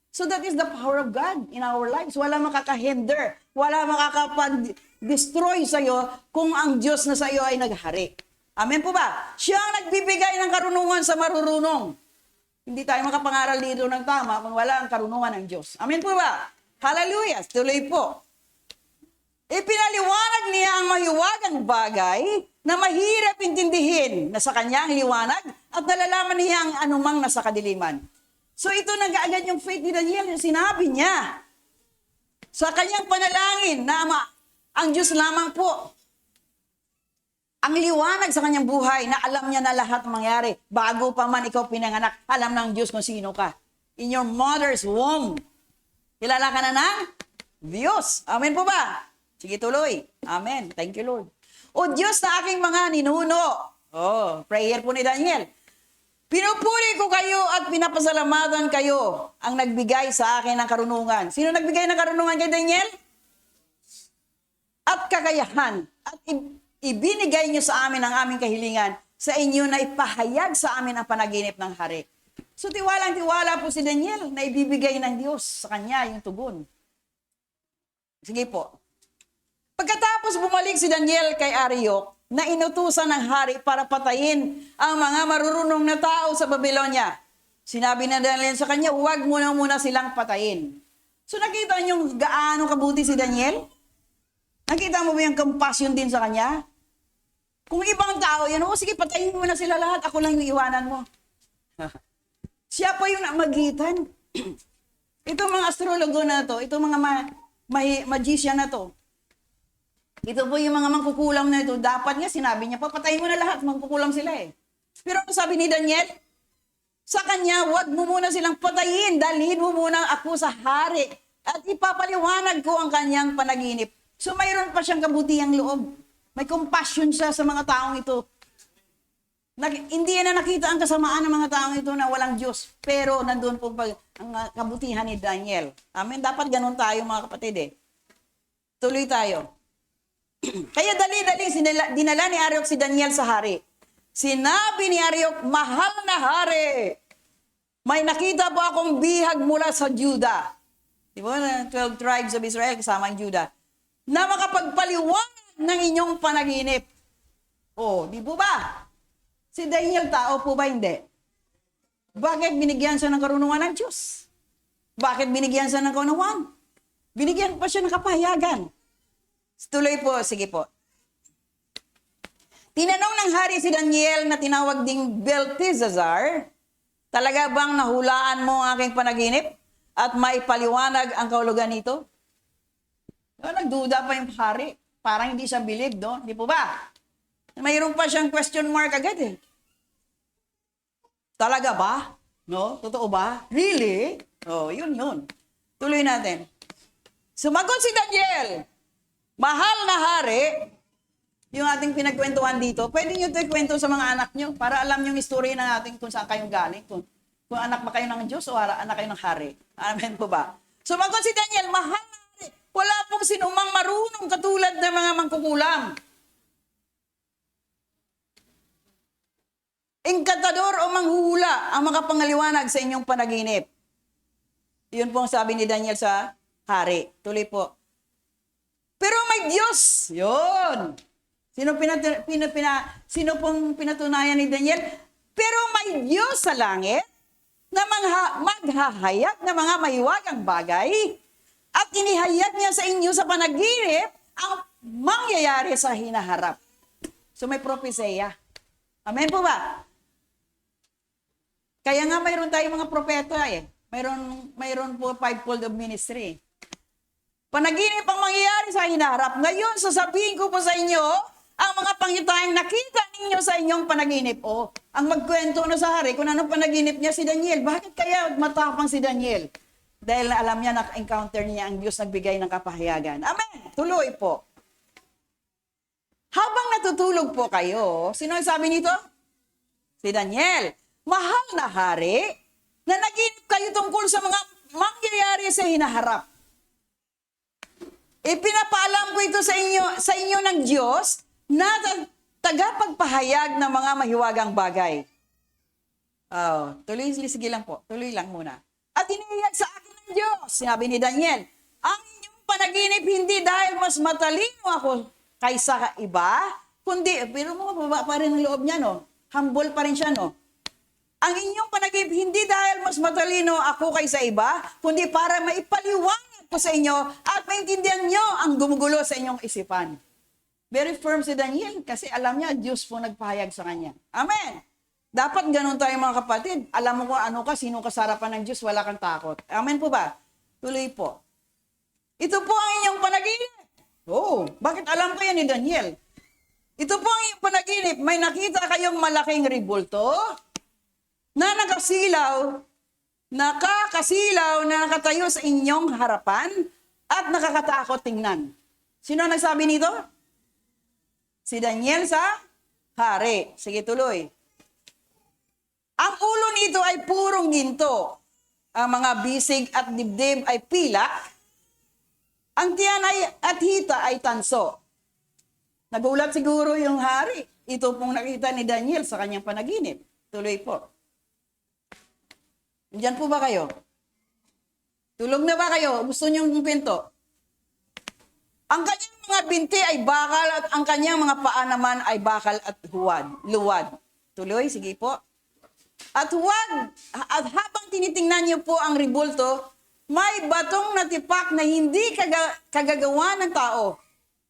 So that is the power of God in our lives. Wala makakahinder. Wala makakapag-destroy sa'yo kung ang Diyos na sa'yo ay naghari. Amen po ba? Siya ang nagbibigay ng karunungan sa marurunong. Hindi tayo makapangaral dito ng tama kung wala ang karunungan ng Diyos. Amen po ba? Hallelujah. Tuloy po. Ipinaliwanag niya ang mahiwagang bagay na mahirap intindihin na sa kanyang liwanag at nalalaman niya ang anumang nasa kadiliman. So ito nag-aagad yung faith ni Daniel. Sinabi niya sa kanyang panalangin na ang Diyos lamang po Ang liwanag sa kanyang buhay na alam niya na lahat ng mangyari. Bago pa man ikaw pinanganak, alam ng Diyos kung sino ka. In your mother's womb. Kilala ka na ng Diyos. Amen po ba? Sige, tuloy. Amen. Thank you, Lord. O Diyos na aking mga ninuno. Oh, prayer po ni Daniel. Pinupuri ko kayo at pinapasalamatan kayo ang nagbigay sa akin ng karunungan. Sino nagbigay ng karunungan kay Daniel? At kakayahan. At ibinigay niyo sa amin ang aming kahilingan. Sa inyo na ipahayag sa amin ang panaginip ng hari. So tiwalang-tiwala po si Daniel na ibibigay ng Diyos sa kanya yung tugon. Sige po. Pagkatapos bumalik si Daniel kay Arioch, na inutusan ng hari para patayin ang mga marurunong na tao sa Babylonia. Sinabi na Daniel sa kanya, huwag muna silang patayin. So nakita niyo gaano kabuti si Daniel? Nakita mo ba yung compassion din sa kanya? Kung ibang tao yan, sige, patayin mo na sila lahat, ako lang yung iwanan mo. Siya pa yung magitan. Itong mga astrologo na to, itong mga magician na to, ito po yung mga mangkukulam na ito, dapat nga sinabi niya, papatayin mo na lahat, mangkukulam sila eh. Pero ano sabi ni Daniel? Sa kanya, wag mo muna silang patayin, dalhin mo muna ako sa hari at ipapaliwanag ko ang kanyang panaginip. So mayroon pa siyang kabutihang loob. May compassion siya sa mga taong ito. Hindi na nakita ang kasamaan ng mga taong ito na walang Diyos. Pero nandun po ang kabutihan ni Daniel. Amen. Dapat ganun tayo mga kapatid eh. Tuloy tayo. Kaya dali-dali dinala ni Arioch si Daniel sa hari. Sinabi ni Arioch, mahal na hari, may nakita po akong bihag mula sa Juda. Di ba? 12 tribes of Israel kasama ang Juda. Na makapagpaliwanag ng inyong panaginip. Oh, di po ba? Si Daniel tao po ba hindi? Bakit binigyan siya ng karunungan ng Diyos? Bakit binigyan siya ng karunungan? Binigyan pa siya ng kapahayagan. Tuloy po, sige po. Tinanong ng hari si Daniel na tinawag ding Belteshazzar, talaga bang nahulaan mo ang aking panaginip at maipaliwanag ang kahulugan nito? Nagduda pa yung hari. Parang hindi siya believe, no? Di po ba? Mayroon pa siyang question mark agad eh. Talaga ba? No? Totoo ba? Really? Oh, yun. Tuloy natin. Sumagot si Daniel. Mahal na hari, yung ating pinagkwentuhan dito, pwede nyo ito ikwento sa mga anak nyo para alam yung history na natin kung saan kayong galing. Kung anak ba kayo ng Diyos o anak kayo ng hari. Amen po ba? Sumagot si Daniel, mahal na hari, wala pong sinumang marunong katulad ng mga mangkukulam. Enkantador o manghuhula ang makapangaliwanag sa inyong panaginip. Yun po ang sabi ni Daniel sa hari. Tuloy po. Pero may Diyos. Yun. Sino pong pinatunayan ni Daniel? Pero may Diyos sa langit na maghahayag ng mga mahiwagang bagay at inihayag niya sa inyo sa panaginip ang mangyayari sa hinaharap. So may propesya. Amen po ba? Kaya nga mayroon tayong mga propeta eh. Mayroon po fivefold of ministry. Panaginip ang mangyayari sa hinaharap. Ngayon, sasabihin ko po sa inyo, ang mga pangyayariang nakita ninyo sa inyong panaginip. O, ang magkwento na sa hari, kung anong panaginip niya si Daniel. Bakit kaya matapang si Daniel? Dahil alam niya, na-encounter niya ang Diyos nagbigay ng kapahayagan. Amen. Tuloy po. Habang natutulog po kayo, sino ang sabi nito? Si Daniel. Mahal na hari, na naginip kayo tungkol sa mga mangyayari sa hinaharap. Ipinapaalam ko ito sa inyo ng Diyos na tagapagpahayag ng mga mahiwagang bagay. Oh, sige lang po. Tuloy lang muna. At inihayag sa akin ng Diyos, sinabi ni Daniel, ang inyong panaginip hindi dahil mas matalino ako kaysa iba, kundi, pero mababa pa rin ang loob niya, no? Humble pa rin siya, no? Ang inyong panaginip hindi dahil mas matalino ako kaysa iba, kundi para maipaliwanag ko sa inyo at maintindihan nyo ang gumugulo sa inyong isipan. Very firm si Daniel kasi alam niya, Diyos po nagpahayag sa kanya. Amen. Dapat ganun tayo mga kapatid. Alam mo kung ano ka, sino ka sa harapan ng Diyos, wala kang takot. Amen po ba? Tuloy po. Ito po ang inyong panaginip. Oh, bakit alam ko yan ni Daniel? Ito po ang iyong panaginip. May nakita kayong malaking rebulto na nakakasilaw na nakatayo sa inyong harapan at nakakatakot tingnan. Sino ang nagsabi nito? Si Daniel sa hari. Sige, tuloy. Ang ulo nito ay purong ginto. Ang mga bisig at dibdib ay pilak. Ang tiyan at hita ay tanso. Nagulat siguro yung hari. Ito pong nakita ni Daniel sa kanyang panaginip. Tuloy po. Diyan po ba kayo? Tulog na ba kayo? Gusto niyong kwento? Ang kanyang mga binti ay bakal at ang kanyang mga paa naman ay bakal at luwad. Tuloy, sige po. At habang tinitingnan niyo po ang rebulto, may batong natipak na hindi kagagawa ng tao.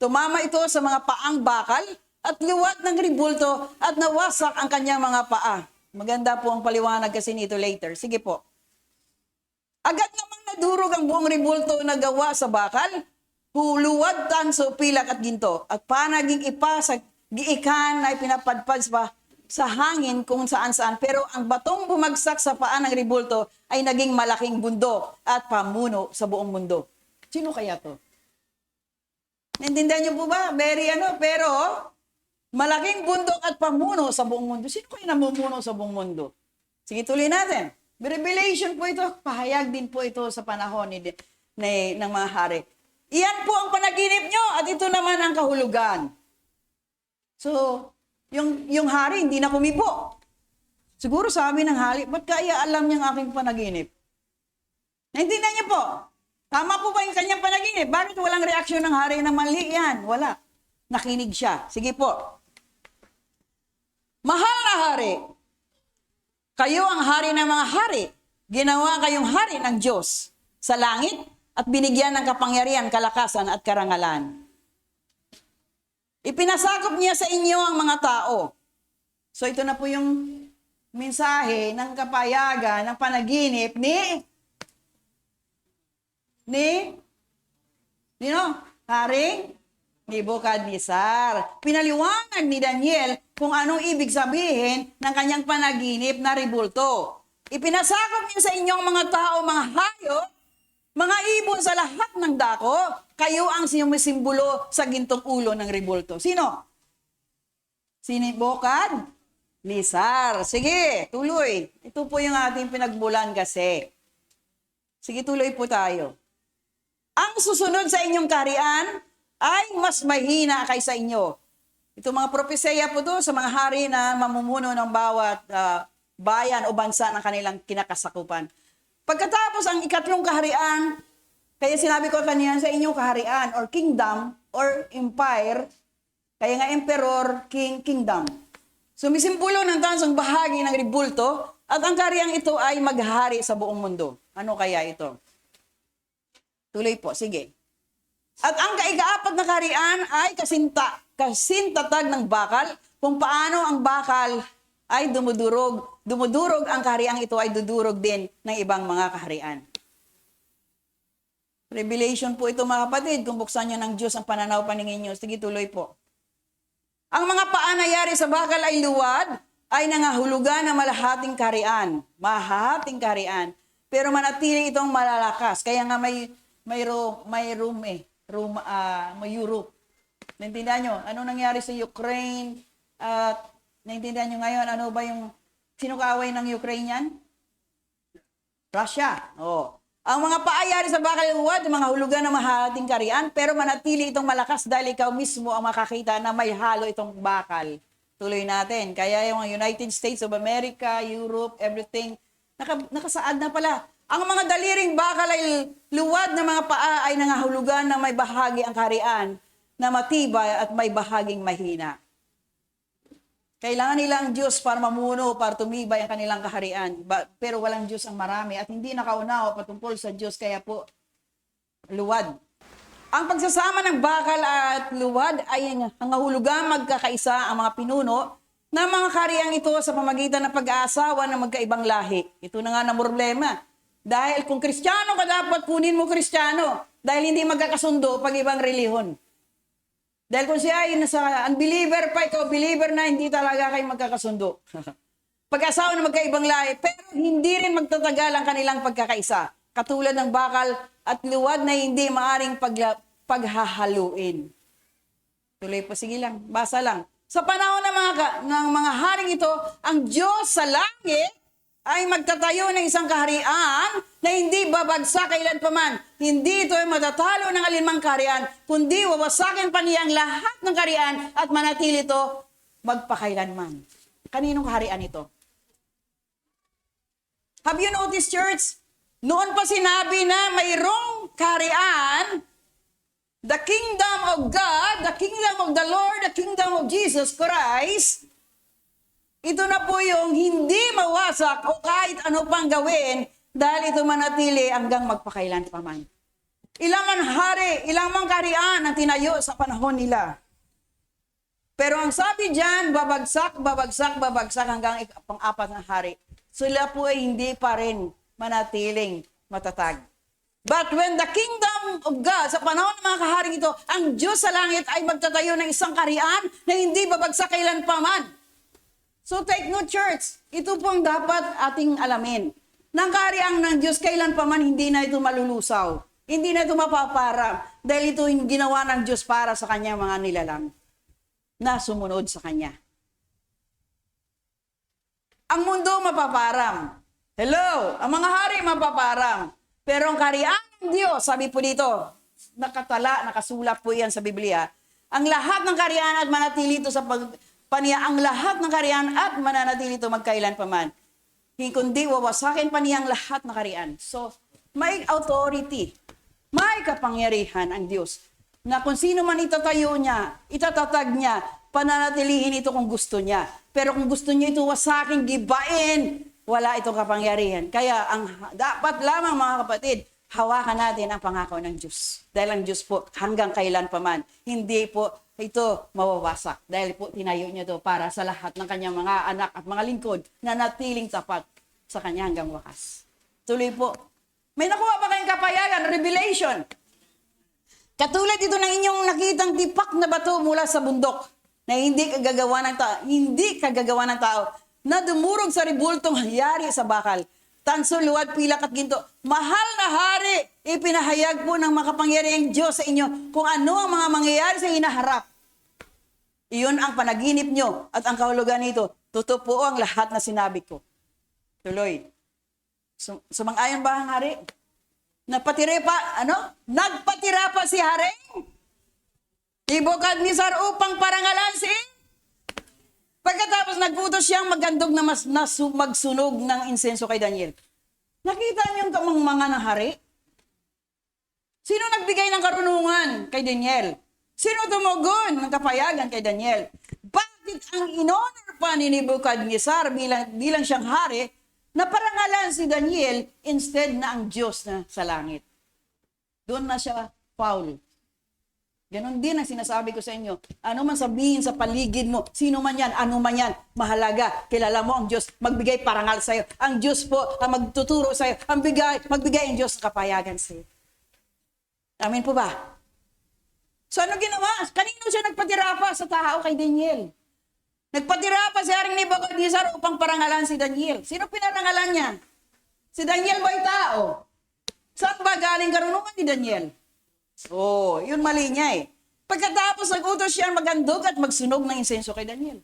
Tumama ito sa mga paang bakal at luwad ng rebulto at nawasak ang kanyang mga paa. Maganda po ang paliwanag kasi nito later. Sige po. Agad namang nadurog ang buong rebulto na gawa sa bakal, luwad, tanso, pilak at ginto. At panaging ipasag, giikan ay pinapadpad sa hangin kung saan-saan. Pero ang batong bumagsak sa paa ng rebulto ay naging malaking bundok at pamuno sa buong mundo. Sino kaya to? Naintindihan niyo po ba? Pero malaking bundok at pamuno sa buong mundo. Sino kaya namumuno sa buong mundo? Sige, tuloy natin. Revelation po ito. Pahayag din po ito sa panahon ng mga hari. Iyan po ang panaginip nyo at ito naman ang kahulugan. So, yung hari hindi na kumibo. Siguro sabi ng hari, ba't kaya alam niyang aking panaginip? Naintindihan niyo po? Tama po ba yung kanyang panaginip? Bakit walang reaksyon ng hari na mali yan? Wala. Nakinig siya. Sige po. Mahal na hari, kayo ang hari ng mga hari. Ginawa kayong hari ng Diyos sa langit at binigyan ng kapangyarihan, kalakasan at karangalan. Ipinasakop niya sa inyo ang mga tao. So ito na po yung mensahe ng kapayagan, ng panaginip ni Haring Nebukadnezar. Pinaliwanag ni Daniel kung anong ibig sabihin ng kanyang panaginip na rebulto. Ipinasakop niya sa inyong mga tao, mga hayop, mga ibon sa lahat ng dako, kayo ang sumisimbolo sa gintong ulo ng rebulto. Sino? Si Nebukadnezar. Sige, tuloy. Ito po yung ating pinagbulan kasi. Sige, tuloy po tayo. Ang susunod sa inyong kaharian ay mas mahina kaysa inyo. Ito mga propesya po to sa mga hari na mamumuno ng bawat bayan o bansa ng kanilang kinakasakupan. Pagkatapos ang ikatlong kaharian, kaya sinabi ko kanina sa inyong kaharian or kingdom or empire, kaya nga emperor, king, kingdom. Sumisimbolo ng tansang bahagi ng rebulto at ang kahariang ito ay maghari sa buong mundo. Ano kaya ito? Tuloy po, sige. At ang ika-apat na kaharian ay kasintatag ng bakal, kung paano ang bakal ay dumudurog. Dumudurog ang kahariang ito ay dudurog din ng ibang mga kaharian. Revelation po ito mga kapatid, kung buksan nyo ng Diyos ang pananaw paningin nyo. Sige, tuloy po. Ang mga paanayari sa bakal ay luwad, ay nangahulugan ng malahating kaharian. Mahahating kaharian. Pero manatili itong malalakas. Kaya nga may Europe. Naintindihan nyo? Ano nangyari sa Ukraine? At naintindihan nyo ngayon, ano ba yung sino kaaway ng Ukrainian? Russia. Oh. Ang mga paayari sa bakal luwad, mga hulugan ng mahahating kaharian, pero manatili itong malakas dahil ikaw mismo ang makakita na may halo itong bakal. Tuloy natin. Kaya yung United States of America, Europe, everything, nakasaad na pala. Ang mga daliring bakal ay luwad na mga paa ay nangahulugan na may bahagi ang kaharian na matibay at may bahaging mahina. Kailangan nila ang Diyos para mamuno, para tumibay ang kanilang kaharian. Pero walang Diyos ang marami at hindi nakaunawa patungkol sa Diyos, kaya po luwad. Ang pagsasama ng bakal at luwad ay nangahulugan magkakaisa ang mga pinuno na mga kaharian ito sa pamagitan ng pag-aasawa ng magkaibang lahi. Ito na nga na problema. Dahil kung Kristiyano ka, dapat kunin mo Kristiyano. Dahil hindi magkakasundo pag ibang relihon. Dahil kung siya ay nasa unbeliever pa, ikaw believer na, hindi talaga kayo magkakasundo. Pag-asawa na magkaibang lahi, pero hindi rin magtatagal ang kanilang pagkakaisa. Katulad ng bakal at luwad na hindi maaring paghahaluin. Tuloy po, sige lang, basa lang. Sa panahon ng mga haring ito, ang Diyos sa langit ay magtatayo ng isang kaharian na hindi babagsak kailanpaman. Hindi ito ay matatalo ng alinmang kaharian, kundi wawasakin pa niya ang lahat ng kaharian at manatili ito magpakailanman. Kaninong kaharian ito? Have you noticed, church? Noon pa sinabi na mayroong kaharian, the kingdom of God, the kingdom of the Lord, the kingdom of Jesus Christ. Ito na po yung hindi mawasak o kahit ano pang gawin dahil ito manatili hanggang magpakailan pa man. Ilang man hari, ilang man kaharian ang tinayo sa panahon nila. Pero ang sabi dyan, babagsak, babagsak, babagsak hanggang pang-apat na hari. Sila po ay hindi pa rin manatiling matatag. But when the kingdom of God, sa panahon ng mga kaharing ito, ang Diyos sa langit ay magtatayo ng isang kaharian na hindi babagsak kailan pa man. So take note, church, ito po ang dapat ating alamin. Nang kaharian ng Diyos kailan pa man, hindi na ito malulusaw. Hindi na ito mapaparang. Dahil ito yung ginawa ng Diyos para sa kanyang mga nilalang na sumunod sa Kanya. Ang mundo mapaparam. Hello, ang mga hari mapaparam. Pero ang kaharian ng Diyos, sabi po dito, nakasulat po yan sa Biblia, ang lahat ng kaharian at manatili ito sa ang lahat ng kaharian at mananatili ito magkailan pa man. Kundi wawasakin pa niya ang lahat ng kaharian. So, may authority, may kapangyarihan ang Diyos na kung sino man itatayo niya, itatatag niya, pananatilihin ito kung gusto niya. Pero kung gusto niya ito wasakin, gibain, wala itong kapangyarihan. Kaya ang dapat lamang mga kapatid, hawakan natin ang pangako ng Diyos. Dahil ang Diyos po hanggang kailan pa man, hindi po ito mawawasak. Dahil po tinayo niya ito para sa lahat ng kanyang mga anak at mga lingkod na natiling tapat sa kanya hanggang wakas. Tuloy po. May nakuha ba kayong kapayagan? Revelation. Katulad ito ng inyong nakitang tipak na bato mula sa bundok na hindi kagagawa ng tao na dumurog sa ribultong hayari sa bakal. Tanso, luwad, pilak at ginto. Mahal na hari, ipinahayag po ng makapangyarihang Diyos sa inyo kung ano ang mga mangyayari sa hinaharap. Iyon ang panaginip nyo at ang kahulugan nito. Totoo po ang lahat na sinabi ko. Tuloy. Sumang-ayon ba ang hari? Nagpatira pa si hari? Nebukadnezar upang parangalan si pagkatapos nagputos siyang magandog na magsunog ng insenso kay Daniel. Nakita niyo yung kamangmanga ng hari? Sino nagbigay ng karunungan kay Daniel? Sino tumugon ng kapayagan kay Daniel? Bakit ang inonor pa ni Nebukadnezar bilang siyang hari na parangalan si Daniel instead na ang Diyos na sa langit? Doon na siya foul. Ganon din ang sinasabi ko sa inyo. Ano man sabihin sa paligid mo, sino man yan, ano man yan, mahalaga, kilala mo ang Diyos, magbigay parangal sa iyo. Ang Diyos po ang magtuturo sa iyo. Magbigay ang Diyos kapayagan sa iyo. Amen po ba? So ano ginawa? Kanino siya nagpatira pa sa tao kay Daniel? Nagpatira pa si Haring Nebukadnezar upang parangalan si Daniel. Sino pinarangalan niya? Si Daniel ba yung tao? Saan ba galing karunungan ni Daniel? Oh, yun mali niya eh. Pagkatapos nag-utos siya magandog at magsunog ng insenso kay Daniel.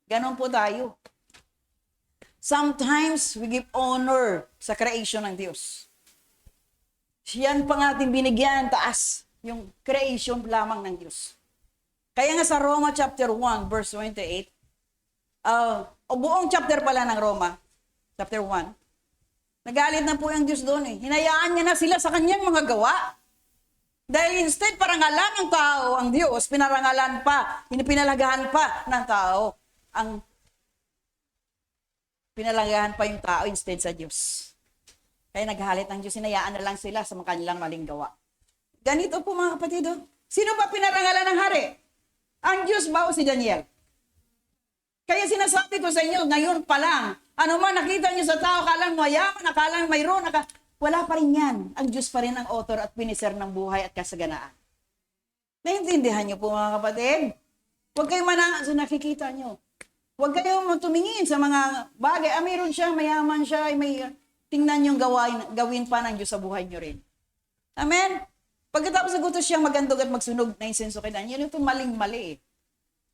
Ganon po tayo. Sometimes we give honor sa creation ng Diyos. Yan pa nga ating binigyan taas, yung creation lamang ng Diyos. Kaya nga sa Roma chapter 1 verse 28, o buong chapter pala ng Roma, chapter 1, nagalit na po yung Diyos doon eh. Hinayaan niya na sila sa kanyang mga gawa. Dahil instead parangalan ng tao ang Diyos, pinalagahan pa ng tao pinalagahan pa yung tao instead sa Diyos. Kaya naghalit ng Diyos, hinayaan na lang sila sa mga kanilang maling gawa. Ganito po mga kapatid, sino ba pinarangalan ng hari? Ang Diyos ba o si Daniel? Kaya sinasabi ko sa inyo, ngayon pa lang, ano man nakita niyo sa tao, akalang mayaman, akalang mayroon, wala pa rin yan. Ang Diyos pa rin ang author at finisher ng buhay at kasaganaan. Naintindihan niyo po mga kapatid? Huwag kayong manangan sa nakikita niyo. Huwag kayong tumingin sa mga bagay. Mayroon siya, mayaman siya, may tingnan niyong gawin pa ng Diyos sa buhay niyo rin. Amen? Pagkatapos nagutos siyang magandog at magsunog na insenso kay Daniel, ito maling-mali eh.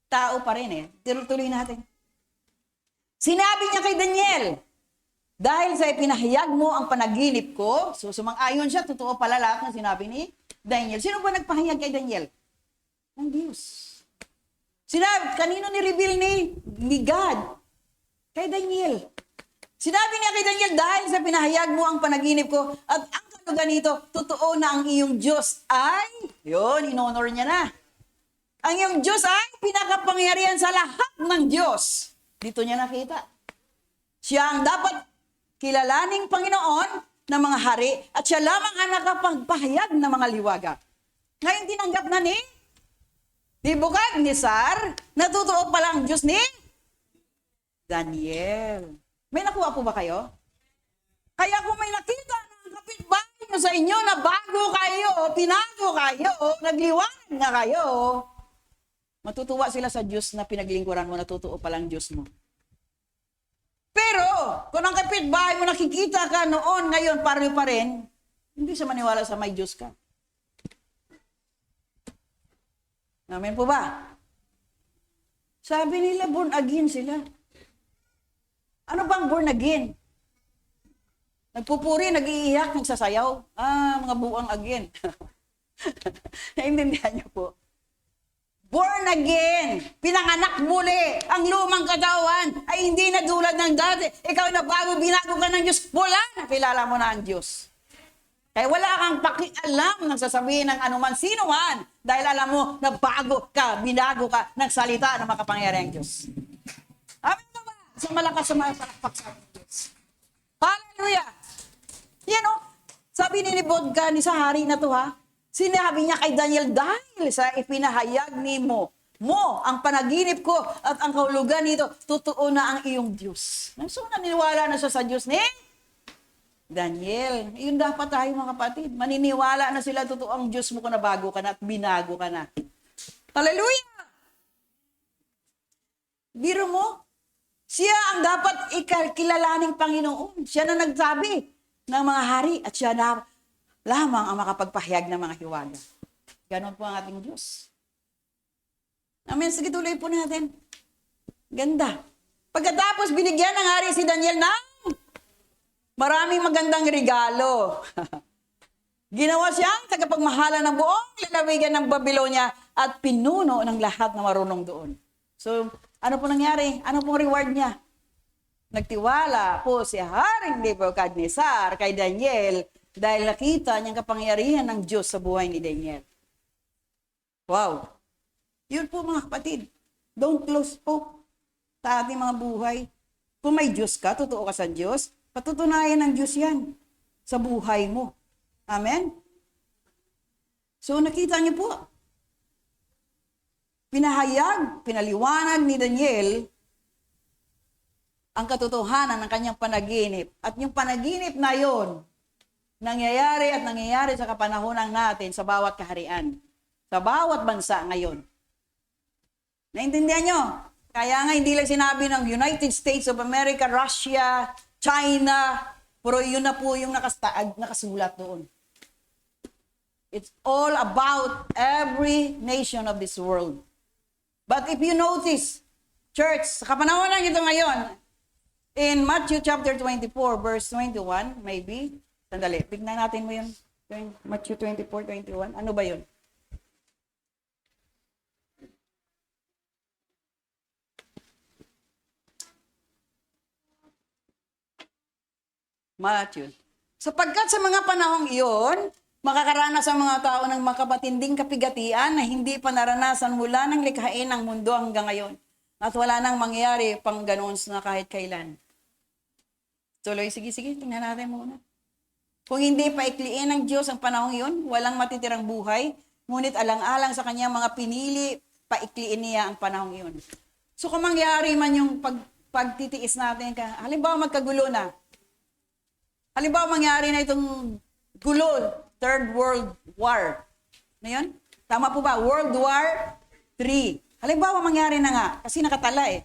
Tao pa rin eh. Tuloy natin. Sinabi niya kay Daniel, dahil sa ipinahayag mo ang panaginip ko, so sumang-ayon siya, totoo pala lahat ng sinabi ni Daniel. Sino ba nagpahayag kay Daniel? Ang Diyos. Sinabi, kanino ni-reveal ni God? Kay Daniel. Sinabi niya kay Daniel, dahil sa pinahayag mo ang panaginip ko, at ang ganito, totoo na ang iyong Diyos ay, yun, in-honor niya na. Ang iyong Diyos ay pinakapangyarihan sa lahat ng Diyos. Dito niya nakita. Siya ang dapat kilalaning Panginoon ng mga hari at siya lamang ang nakapagpahayag ng mga liwaga. Ngayon tinanggap na ni Nebukadnezar na totoo pala ang Diyos ni Daniel. May nakuha po ba kayo? Kaya kung may nakita ng kapitbahay nyo sa inyo na bago kayo, pinago kayo, nagliwanag na kayo, matutuwa sila sa Diyos na pinaglingkuran mo na totoo palang Diyos mo. Pero, kung ang kapitbahay mo nakikita ka noon, ngayon, pare pa rin, hindi siya maniwala sa may Diyos ka. Amen po ba? Sabi nila, born again sila. Ano bang born again? Nagpupuri, nag-iiyak, nagsasayaw. Mga buang again. Naintindihan niyo po. Born again, pinanganak muli, ang lumang katawan ay hindi na tulad ng dati. Ikaw na bago, binago ka ng Diyos, wala na, kilala mo na ang Diyos. Kaya wala kang pakialam ng sasabihin ng anuman sino man, dahil alam mo na bago ka, binago ka ng salita ng makapangyarihang Diyos. Amen ba ba? Sa malakas sa mga palakpak sa Diyos. Hallelujah! Yan o, sabi ni Nebukadnezar ni sa hari na to ha, sinabi niya kay Daniel, dahil sa ipinahayag ni mo ang panaginip ko at ang kahulugan nito, totoo na ang iyong Diyos. So, naniniwala na siya sa Diyos ni Daniel. Yun dapat tayo mga kapatid. Maniniwala na sila, totoo ang Diyos mo kung nabago ka na at binago ka na. Hallelujah! Biro mo, siya ang dapat ikilalaning Panginoon. Siya na nagsabi ng mga hari at siya na lamang ang makapagpahayag ng mga hiwaga. Ganon po ang ating Diyos. Amen. Sige, tuloy po natin. Ganda. Pagkatapos, binigyan ng hari si Daniel ng maraming magandang regalo. Ginawa siyang tagapagmahala ng buong lalawigan ng Babylonia at pinuno ng lahat na marunong doon. So, ano po nangyari? Ano pong reward niya? Nagtiwala po si Haring Nebukadnezar kay Daniel dahil nakita niyang kapangyarihan ng Diyos sa buhay ni Daniel. Wow! Yun po mga kapatid. Don't lose hope sa ating mga buhay. Kung may Diyos ka, totoo ka sa Diyos, patutunayan ng Diyos yan sa buhay mo. Amen? So nakita niyo po, pinaliwanag ni Daniel ang katotohanan ng kanyang panaginip. At yung panaginip na yon, nangyayari sa kapanahonan natin sa bawat kaharian, sa bawat bansa ngayon. Naintindihan nyo? Kaya nga hindi lang sinabi ng United States of America, Russia, China, pero yun na po yung nakasulat doon. It's all about every nation of this world. But if you notice, church, sa kapanahonan ito ngayon, in Matthew chapter 24, verse 21, maybe, sandali, tignan natin mo yun. Matthew 24, 21. Ano ba yun? Matthew. Sapagkat sa mga panahong iyon, makakaranas ang mga tao ng makabatinding kapigatian na hindi pa naranasan mula ng likhain ng mundo hanggang ngayon. At wala nang mangyayari pang ganoon na kahit kailan. Tuloy, sige, tingnan natin muna. Kung hindi paikliin ng Diyos ang panahong iyon, walang matitirang buhay, ngunit alang-alang sa kanyang mga pinili, paikliin niya ang panahong iyon. So kung mangyari man yung pagtitiis natin, halimbawa magkagulo na, halimbawa mangyari na itong gulo, Third World War, na yun? Tama po ba? World War III. Halimbawa, mangyari na nga, kasi nakatala eh.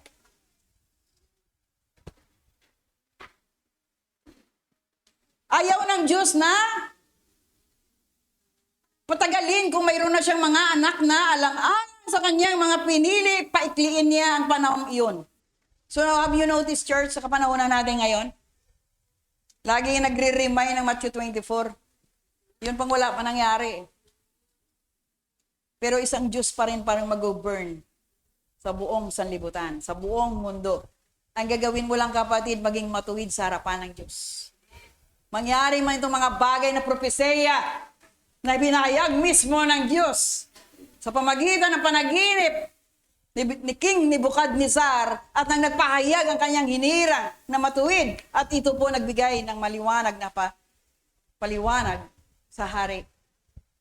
Ayaw ng Diyos na patagalin kung mayroon na siyang mga anak na alang-alang sa kanyang mga pinili, paikliin niya ang panahon iyon. So have you noticed, church, sa kapanahonan natin ngayon? Lagi nagre-remind ng Matthew 24. Yun pang wala pa nangyari. Pero isang Diyos pa rin parang mag-govern sa buong sanlibutan, sa buong mundo. Ang gagawin mo lang, kapatid, maging matuwid sa harapan ng Diyos. Mangyari man itong mga bagay na propesya na binahayag mismo ng Diyos sa pamagitan ng panaginip ni King Nebuchadnezzar at nang nagpahayag ang kanyang hinirang na matuwid at ito po nagbigay ng maliwanag na paliwanag sa hari.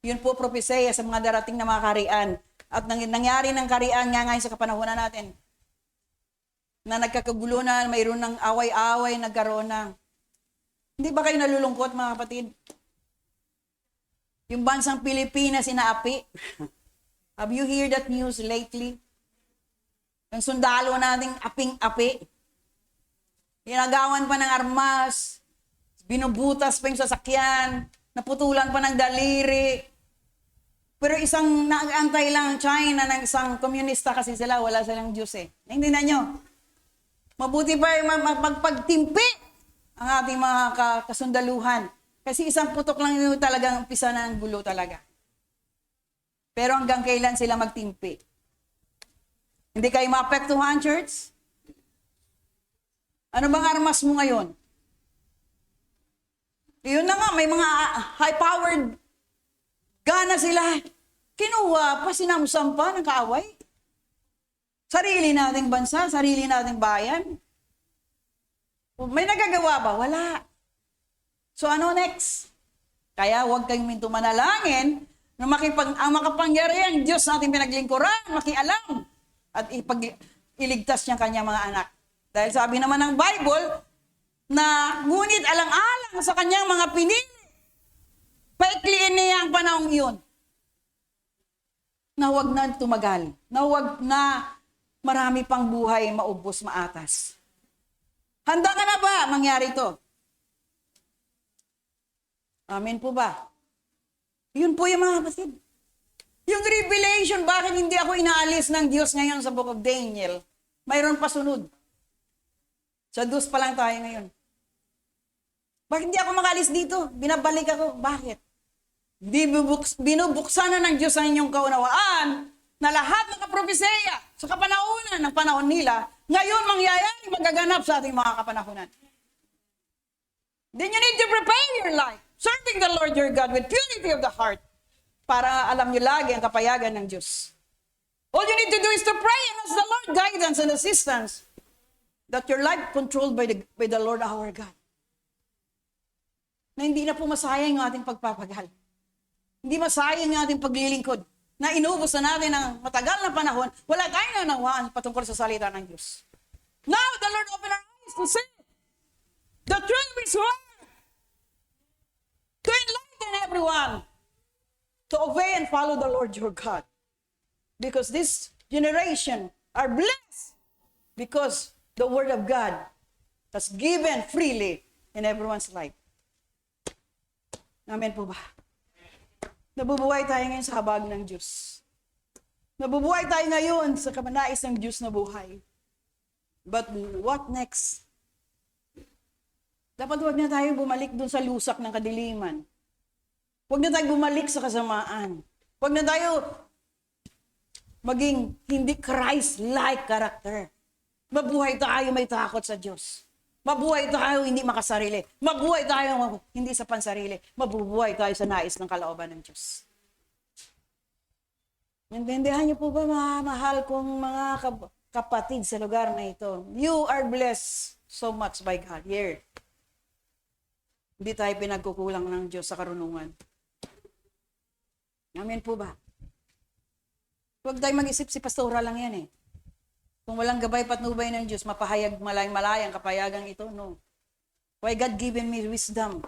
Yun po propesya sa mga darating na mga kaharian at nangyari ng kaharian nga ngayon sa kapanahunan natin na nagkakagulo na, mayroon ng away-away, nagkaroon ng. Hindi ba kayo nalulungkot, mga kapatid? Yung bansang Pilipinas inaapi. Have you heard that news lately? Yung sundalo nating aping-api. Ginagawan pa ng armas, binubutas pa yung sasakyan, naputulan pa ng daliri. Pero isang naantay lang China ng isang komunista kasi sila, wala silang Diyos eh. Naintindihan nyo? Mabuti pa yung magpagtimpi ang ating mga kasundaluhan. Kasi isang putok lang yun talagang umpisa na ng gulo talaga. Pero hanggang kailan sila magtimpi? Hindi kayo maapektuhan, church? Ano bang armas mo ngayon? Yun na nga, may mga high-powered gana sila. Kinuha pa, sinamsam pa ng kaaway. Sarili nating bansa, sarili nating bayan. May nagagawa ba? Wala. So ano next? Kaya huwag kayong minto manalangin na ang makapangyarihan Diyos natin pinaglingkuran, makialam at iligtas niya kanyang mga anak. Dahil sabi naman ng Bible na ngunit alang-alang sa kanyang mga pinili, paikliin niya ang panahong iyon. Na huwag na tumagal. Na huwag na marami pang buhay maubos, maatas. Handa ka na ba mangyari ito? Amen po ba? Yun po yung mga kapatid. Yung revelation, bakit hindi ako inaalis ng Diyos ngayon sa Book of Daniel? Mayroon pa sunod. Sa dus pa lang tayo ngayon. Bakit hindi ako makaalis dito? Binabalik ako. Bakit? Binubuksan na ng Diyos ang inyong kaunawaan na lahat ng kapropesya sa kapanahunan ng panahon nila, ngayon mangyayari, magaganap sa ating mga kapanahunan. Then you need to prepare your life, serving the Lord your God with purity of the heart, para alam nyo lagi ang kapayagan ng Diyos. All you need to do is to pray and ask the Lord guidance and assistance that your life controlled by the Lord our God. Na hindi na po masayang yung ating pagpapagal. Hindi masayang yung ating paglilingkod. Na inubos na natin ng matagal na panahon, wala tayong nanawaan patungkol sa salita ng Diyos. Now, the Lord open our eyes to see the truth of His word, to enlighten everyone, to obey and follow the Lord your God. Because this generation are blessed because the word of God has given freely in everyone's life. Amen po ba? Nabubuhay tayo ngayon sa habag ng Diyos. Nabubuhay tayo ngayon sa kamanais ng Diyos na buhay. But what next? Dapat huwag na tayo bumalik dun sa lusak ng kadiliman. Huwag na tayo bumalik sa kasamaan. Huwag na tayo maging hindi Christ-like character. Mabuhay tayo may takot sa Diyos. Mabuhay tayo hindi makasarili. Mabuhay tayo hindi sa pansarili. Mabubuhay tayo sa nais ng kalooban ng Diyos. Naintindihan niyo po ba, mga mahal kong mga kapatid sa lugar na ito? You are blessed so much by God here. Hindi tayo pinagkukulang ng Diyos sa karunungan. Amen po ba? Huwag tayo mag-isip si pastora lang yan eh. Kung walang gabay patnubay ng Diyos, mapahayag malayang kapayagang ito, no. Why God given me wisdom?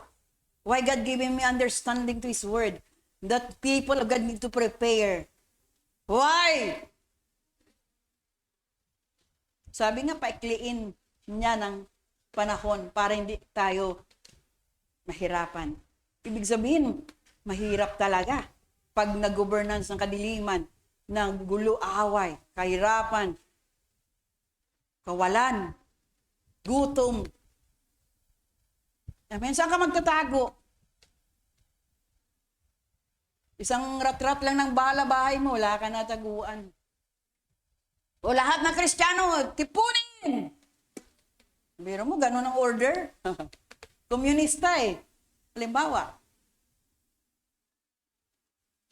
Why God given me understanding to His word? that people of God need to prepare. Why? Sabi nga, paikliin niya ng panahon para hindi tayo mahirapan. Ibig sabihin, mahirap talaga pag nag-governance ng kadiliman, ng gulo, away, kahirapan, kawalan, gutom. Amen. Saan ka magtatago? Isang rat-rat lang ng bahay mo, wala ka nataguan. O lahat ng Kristiyano, tipunin! Biro mo, ganun ang order. Komunista eh. Halimbawa.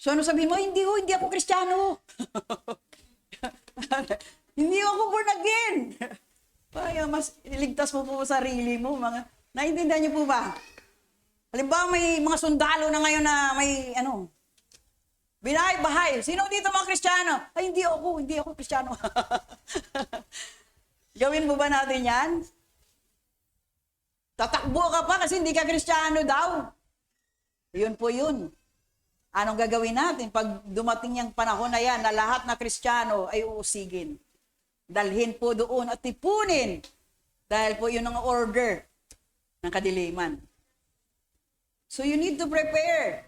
So ano sabihin mo? Hindi ako Kristiyano. Hindi ako born again. Kaya mas iligtas mo po sarili mo. Naintindihan niyo po ba? Halimbawa may mga sundalo na ngayon na may binahay-bahay. Sino dito mga Kristiyano? Ay, hindi ako Kristiyano. Gawin mo ba natin yan? Tatakbo ka pa kasi hindi ka Kristiyano daw. Yun po yun. Anong gagawin natin pag dumating yung panahon na yan na lahat na Kristiyano ay uusigin? Dalhin po doon at tipunin. Dahil po yun ang order ng kadiliman. So you need to prepare.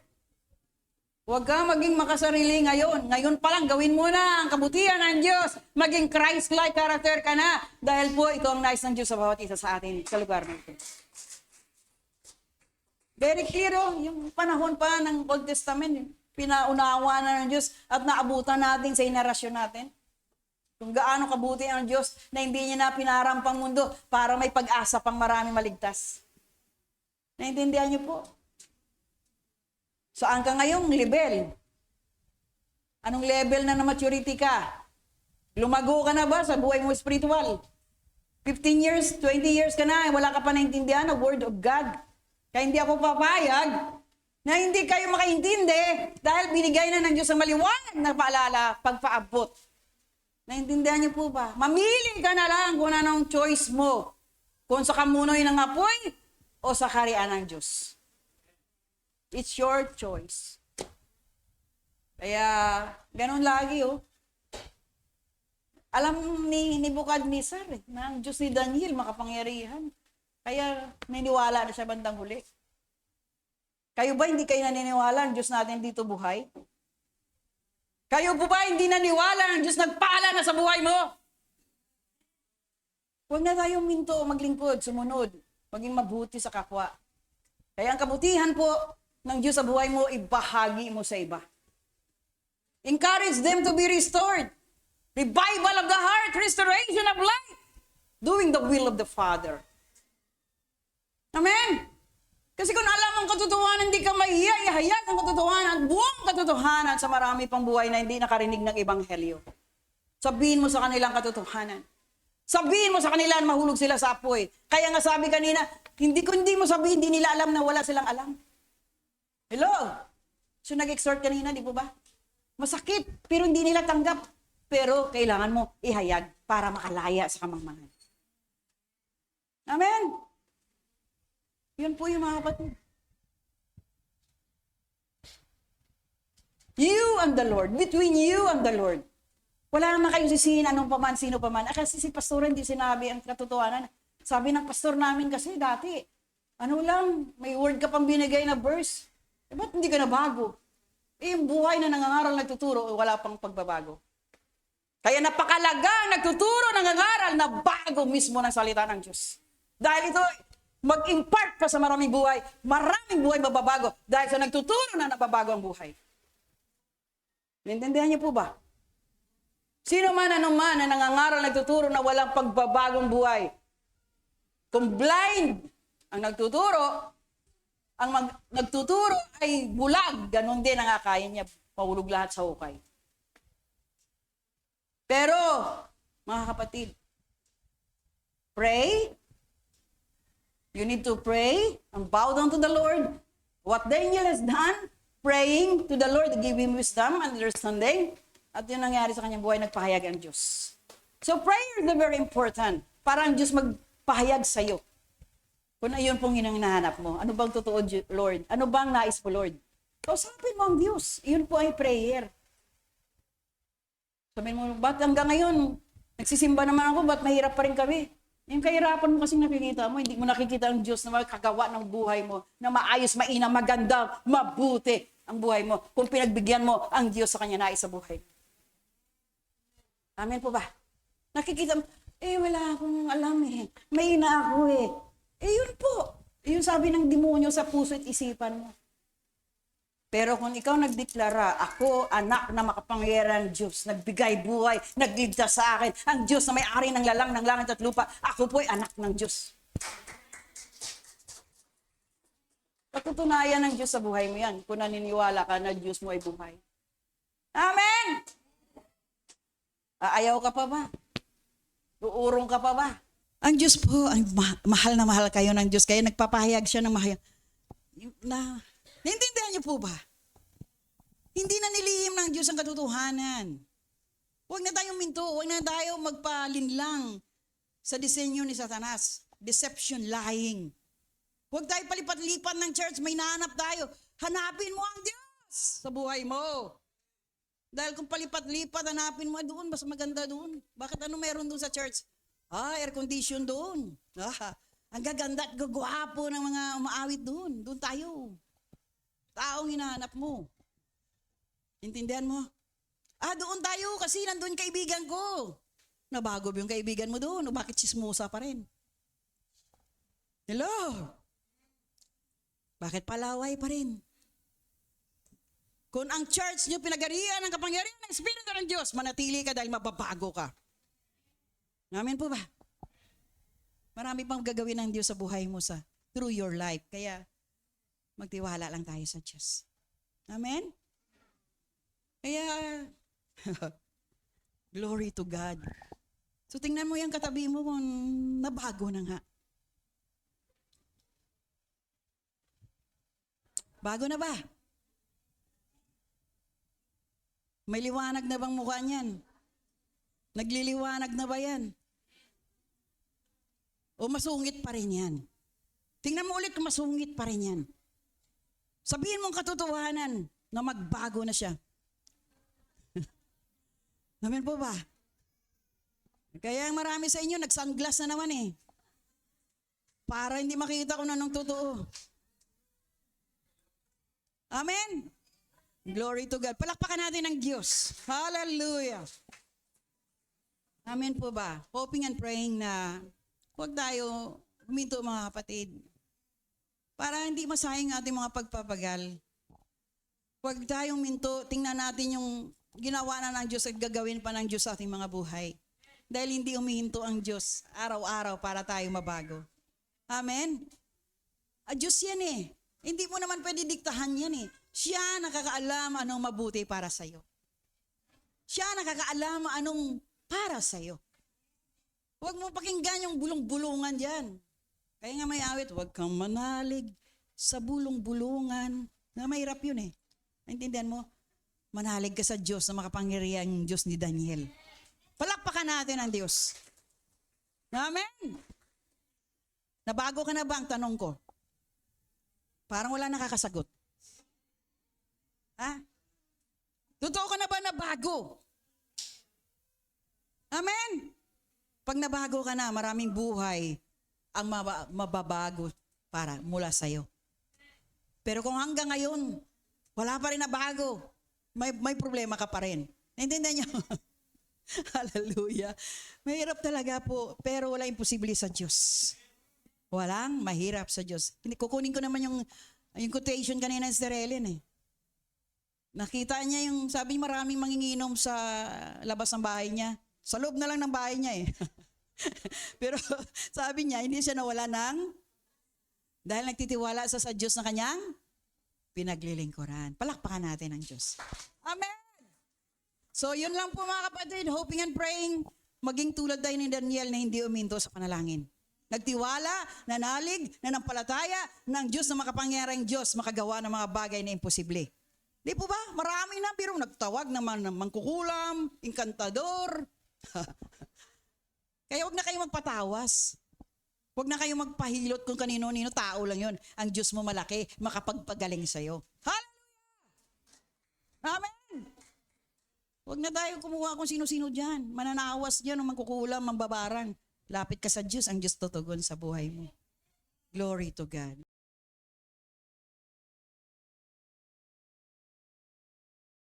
Huwag ka maging makasarili ngayon. Ngayon pa lang, gawin mo na ang kabutihan ng Diyos. Maging Christ-like character ka na. Dahil po, ito ang nais ng Diyos sa bawat isa sa atin, sa lugar na ito. Very clear, yung panahon pa ng Old Testament, pinaunawa na ng Diyos at naabutan natin sa henerasyon natin. Kung gaano kabuti ang Diyos na hindi niya na pinarampang mundo para may pag-asa pang marami maligtas. Naintindihan niyo po? Saan ka ngayong level? Anong level na maturity ka? Lumago ka na ba sa buhay mo spiritual? 15 years, 20 years ka na, wala ka pa naintindihan ng Word of God. Kaya hindi ako papayag na hindi kayo makaintindi dahil binigay na ng Diyos ang maliwanag na paalala pagpaabot. Naintindihan niyo po ba? Mamili ka na lang kung anong choice mo. Kung sa kamunoy ng apoy o sa kaharian ng Diyos. It's your choice. Kaya, ganun lagi Alam ni Nebuchadnezzar na ang Diyos ni Daniel makapangyarihan. Kaya niniwala na siya bandang huli. Kayo ba hindi kayo naniniwala ang Diyos natin dito buhay? Kayo po ba hindi naniwala ang Diyos nagpala na sa buhay mo? Huwag na tayong minto, maglingkod, sumunod, maging mabuti sa kapwa. Kaya ang kabutihan po ng Diyos sa buhay mo, ibahagi mo sa iba. Encourage them to be restored. Revival of the heart, restoration of life. Doing the will of the Father. Amen? Kasi kung alam ang katotohanan, hindi ka maihayag ang katotohanan, buong katotohanan sa marami pang buhay na hindi nakarinig ng ebanghelyo. Sabihin mo sa kanilang katotohanan. Sabihin mo sa kanila na mahulog sila sa apoy. Kaya nga sabi kanina, hindi mo sabihin, hindi nila alam na wala silang alam. Hello? So nag-exhort kanina, di po ba? Masakit, pero hindi nila tanggap. Pero kailangan mo ihayag para makalaya sa kamangmangan. Amen? Yun po yung mga kapatid. You and the Lord. Between you and the Lord. Wala naman kayong sisihin anong paman, sino paman. Kasi si pastor hindi sinabi ang katotohanan. Sabi ng pastor namin kasi dati, may word ka pang binigay na verse. Ba't hindi ka na bago? Yung buhay na nangangaral nagtuturo, wala pang pagbabago. Kaya napakalaga nagtuturo, nangangaral na bago mismo ng salita ng Diyos. Dahil ito, mag-impart pa sa maraming buhay mababago. Dahil sa nagtuturo na nababago ang buhay. Naintindihan niyo po ba? Sino man, anong man na nangangaral, nagtuturo na walang pagbabagong buhay. Kung blind ang nagtuturo, nagtuturo ay bulag, ganun din ang akaya niya, mahulog lahat sa hukay. Pero, mga kapatid, pray. You need to pray and bow down to the Lord. What Daniel has done, praying to the Lord to give him wisdom and understanding. At yun nangyari sa kanyang buhay, nagpahayag ang Diyos. So prayer is very important. Para ang Diyos magpahayag sa iyo. Kung ayun pong hinahanap mo. Ano bang totoo, Lord? Ano bang nais mo, Lord? Kausapin mo ang Diyos. Iyon po ay prayer. Sabihin mo, ba't hanggang ngayon, nagsisimba naman ako, ba't mahirap pa rin kami? Yung kahirapan mo kasi nakikita mo, hindi mo nakikita ang Diyos na magkagawa ng buhay mo, na maayos, mainam, maganda, mabuti ang buhay mo. Kung pinagbigyan mo ang Diyos sa kanya nais sa buhay. Amen po ba? Nakikita mo, wala akong alam eh. May ina ako eh. Yun po. Yun sabi ng demonyo sa puso at isipan mo. Pero kung ikaw nagdeklara, ako, anak na makapangyarihang Diyos, nagbigay buhay, nagligtas sa akin, ang Diyos na may-ari ng lalang, ng langit at lupa, ako po'y anak ng Diyos. Patutunayan ng Diyos sa buhay mo yan, kung naniniwala ka na Diyos mo ay buhay. Amen! Ayaw ka pa ba? Uurong ka pa ba? Ang Diyos po, ay mahal na mahal kayo ng Diyos, kaya nagpapahayag siya ng mahal. Naintindihan niyo po ba? Hindi na nilihim ng Diyos ang katotohanan. Huwag na tayong minto, huwag na tayo magpalinlang sa disenyo ni Satanas. Deception, lying. Huwag tayo palipat-lipat ng church, may nahanap tayo. Hanapin mo ang Diyos sa buhay mo. Dahil kung palipat-lipat, hanapin mo doon, mas maganda doon. Bakit ano meron doon sa church? Air condition doon. Ang gaganda at gagwapo ng mga umaawit doon. Doon tayo. Taong hinahanap mo. Intindihan mo? Doon tayo kasi nandun kaibigan ko. Nabago yung kaibigan mo doon o bakit chismosa pa rin? Hello? Bakit palaway pa rin? Kung ang church nyo pinagarihan ng kapangyarihan ng Espiritu ng Diyos, manatili ka dahil mababago ka. Amen po ba? Marami pang gagawin ng Diyos sa buhay mo through your life. Kaya, magtiwala lang tayo sa Diyos. Amen? Kaya, glory to God. So tingnan mo yung katabi mo kung nabago na nga. Bago na ba? May liwanag na bang mukha niyan? Nagliliwanag na ba yan? O masungit pa rin yan? Tingnan mo ulit kung masungit pa rin yan. Sabihin mong katotohanan na magbago na siya. Amen po ba? Kaya marami sa inyo nag-sunglass na naman eh. Para hindi makita kung anong totoo. Amen? Glory to God. Palakpakan natin ang Diyos. Hallelujah. Amen po ba? Hoping and praying na huwag tayo huminto mga kapatid. Para hindi masayang ating mga pagpapagal. Huwag tayong minto, tingnan natin yung ginawa na ng Diyos at gagawin pa ng Diyos sa ating mga buhay. Dahil hindi umihinto ang Diyos araw-araw para tayo mabago. Amen? Diyos yan eh. Hindi mo naman pwede diktahan yan eh. Siya nakakaalam anong mabuti para sa'yo. Siya nakakaalam anong para sa'yo. Huwag mo pakinggan yung bulong-bulungan dyan. Kaya nga may awit, huwag kang manalig sa bulong-bulungan. Na mahirap yun eh. Naintindihan mo? Manalig ka sa Diyos na makapangyarihang Diyos ni Daniel. Palakpakan natin ang Diyos. Amen? Nabago ka na ba ang tanong ko? Parang wala nakakasagot. Ha? Totoo ka na ba na bago? Amen? Pag nabago ka na, maraming buhay ang mababago mula sa'yo. Pero kung hanggang ngayon, wala pa rin na bago, may problema ka pa rin. Naintindihan niyo? Hallelujah. Mahirap talaga po, pero wala imposible sa Diyos. Walang mahirap sa Diyos. Kukunin ko naman yung quotation kanina ni Sister Ellen eh. Nakita niya yung, sabi maraming manginginom sa labas ng bahay niya. Sa loob na lang ng bahay niya eh. Pero sabi niya, hindi siya nawala dahil nagtitiwala sa Diyos na kanyang pinaglilingkuran. Palakpakan natin ang Diyos. Amen! So yun lang po mga kapatid, hoping and praying, maging tulad tayo ni Daniel na hindi uminto sa panalangin. Nagtiwala, nanalig, nanampalataya ng Diyos na makapangyarang Diyos, makagawa ng mga bagay na imposible. Di po ba? Marami na, pero nagtawag naman ng mangkukulam, inkantador. Kaya huwag na kayo magpatawas. Huwag na kayo magpahilot kung kanino-nino, tao lang yun. Ang Diyos mo malaki, makapagpagaling sa'yo. Hallelujah! Amen! Huwag na tayo kumuha kung sino-sino dyan. Mananawas dyan o mangkukulam, mambabarang. Lapit ka sa Diyos, ang Diyos tutugon sa buhay mo. Glory to God.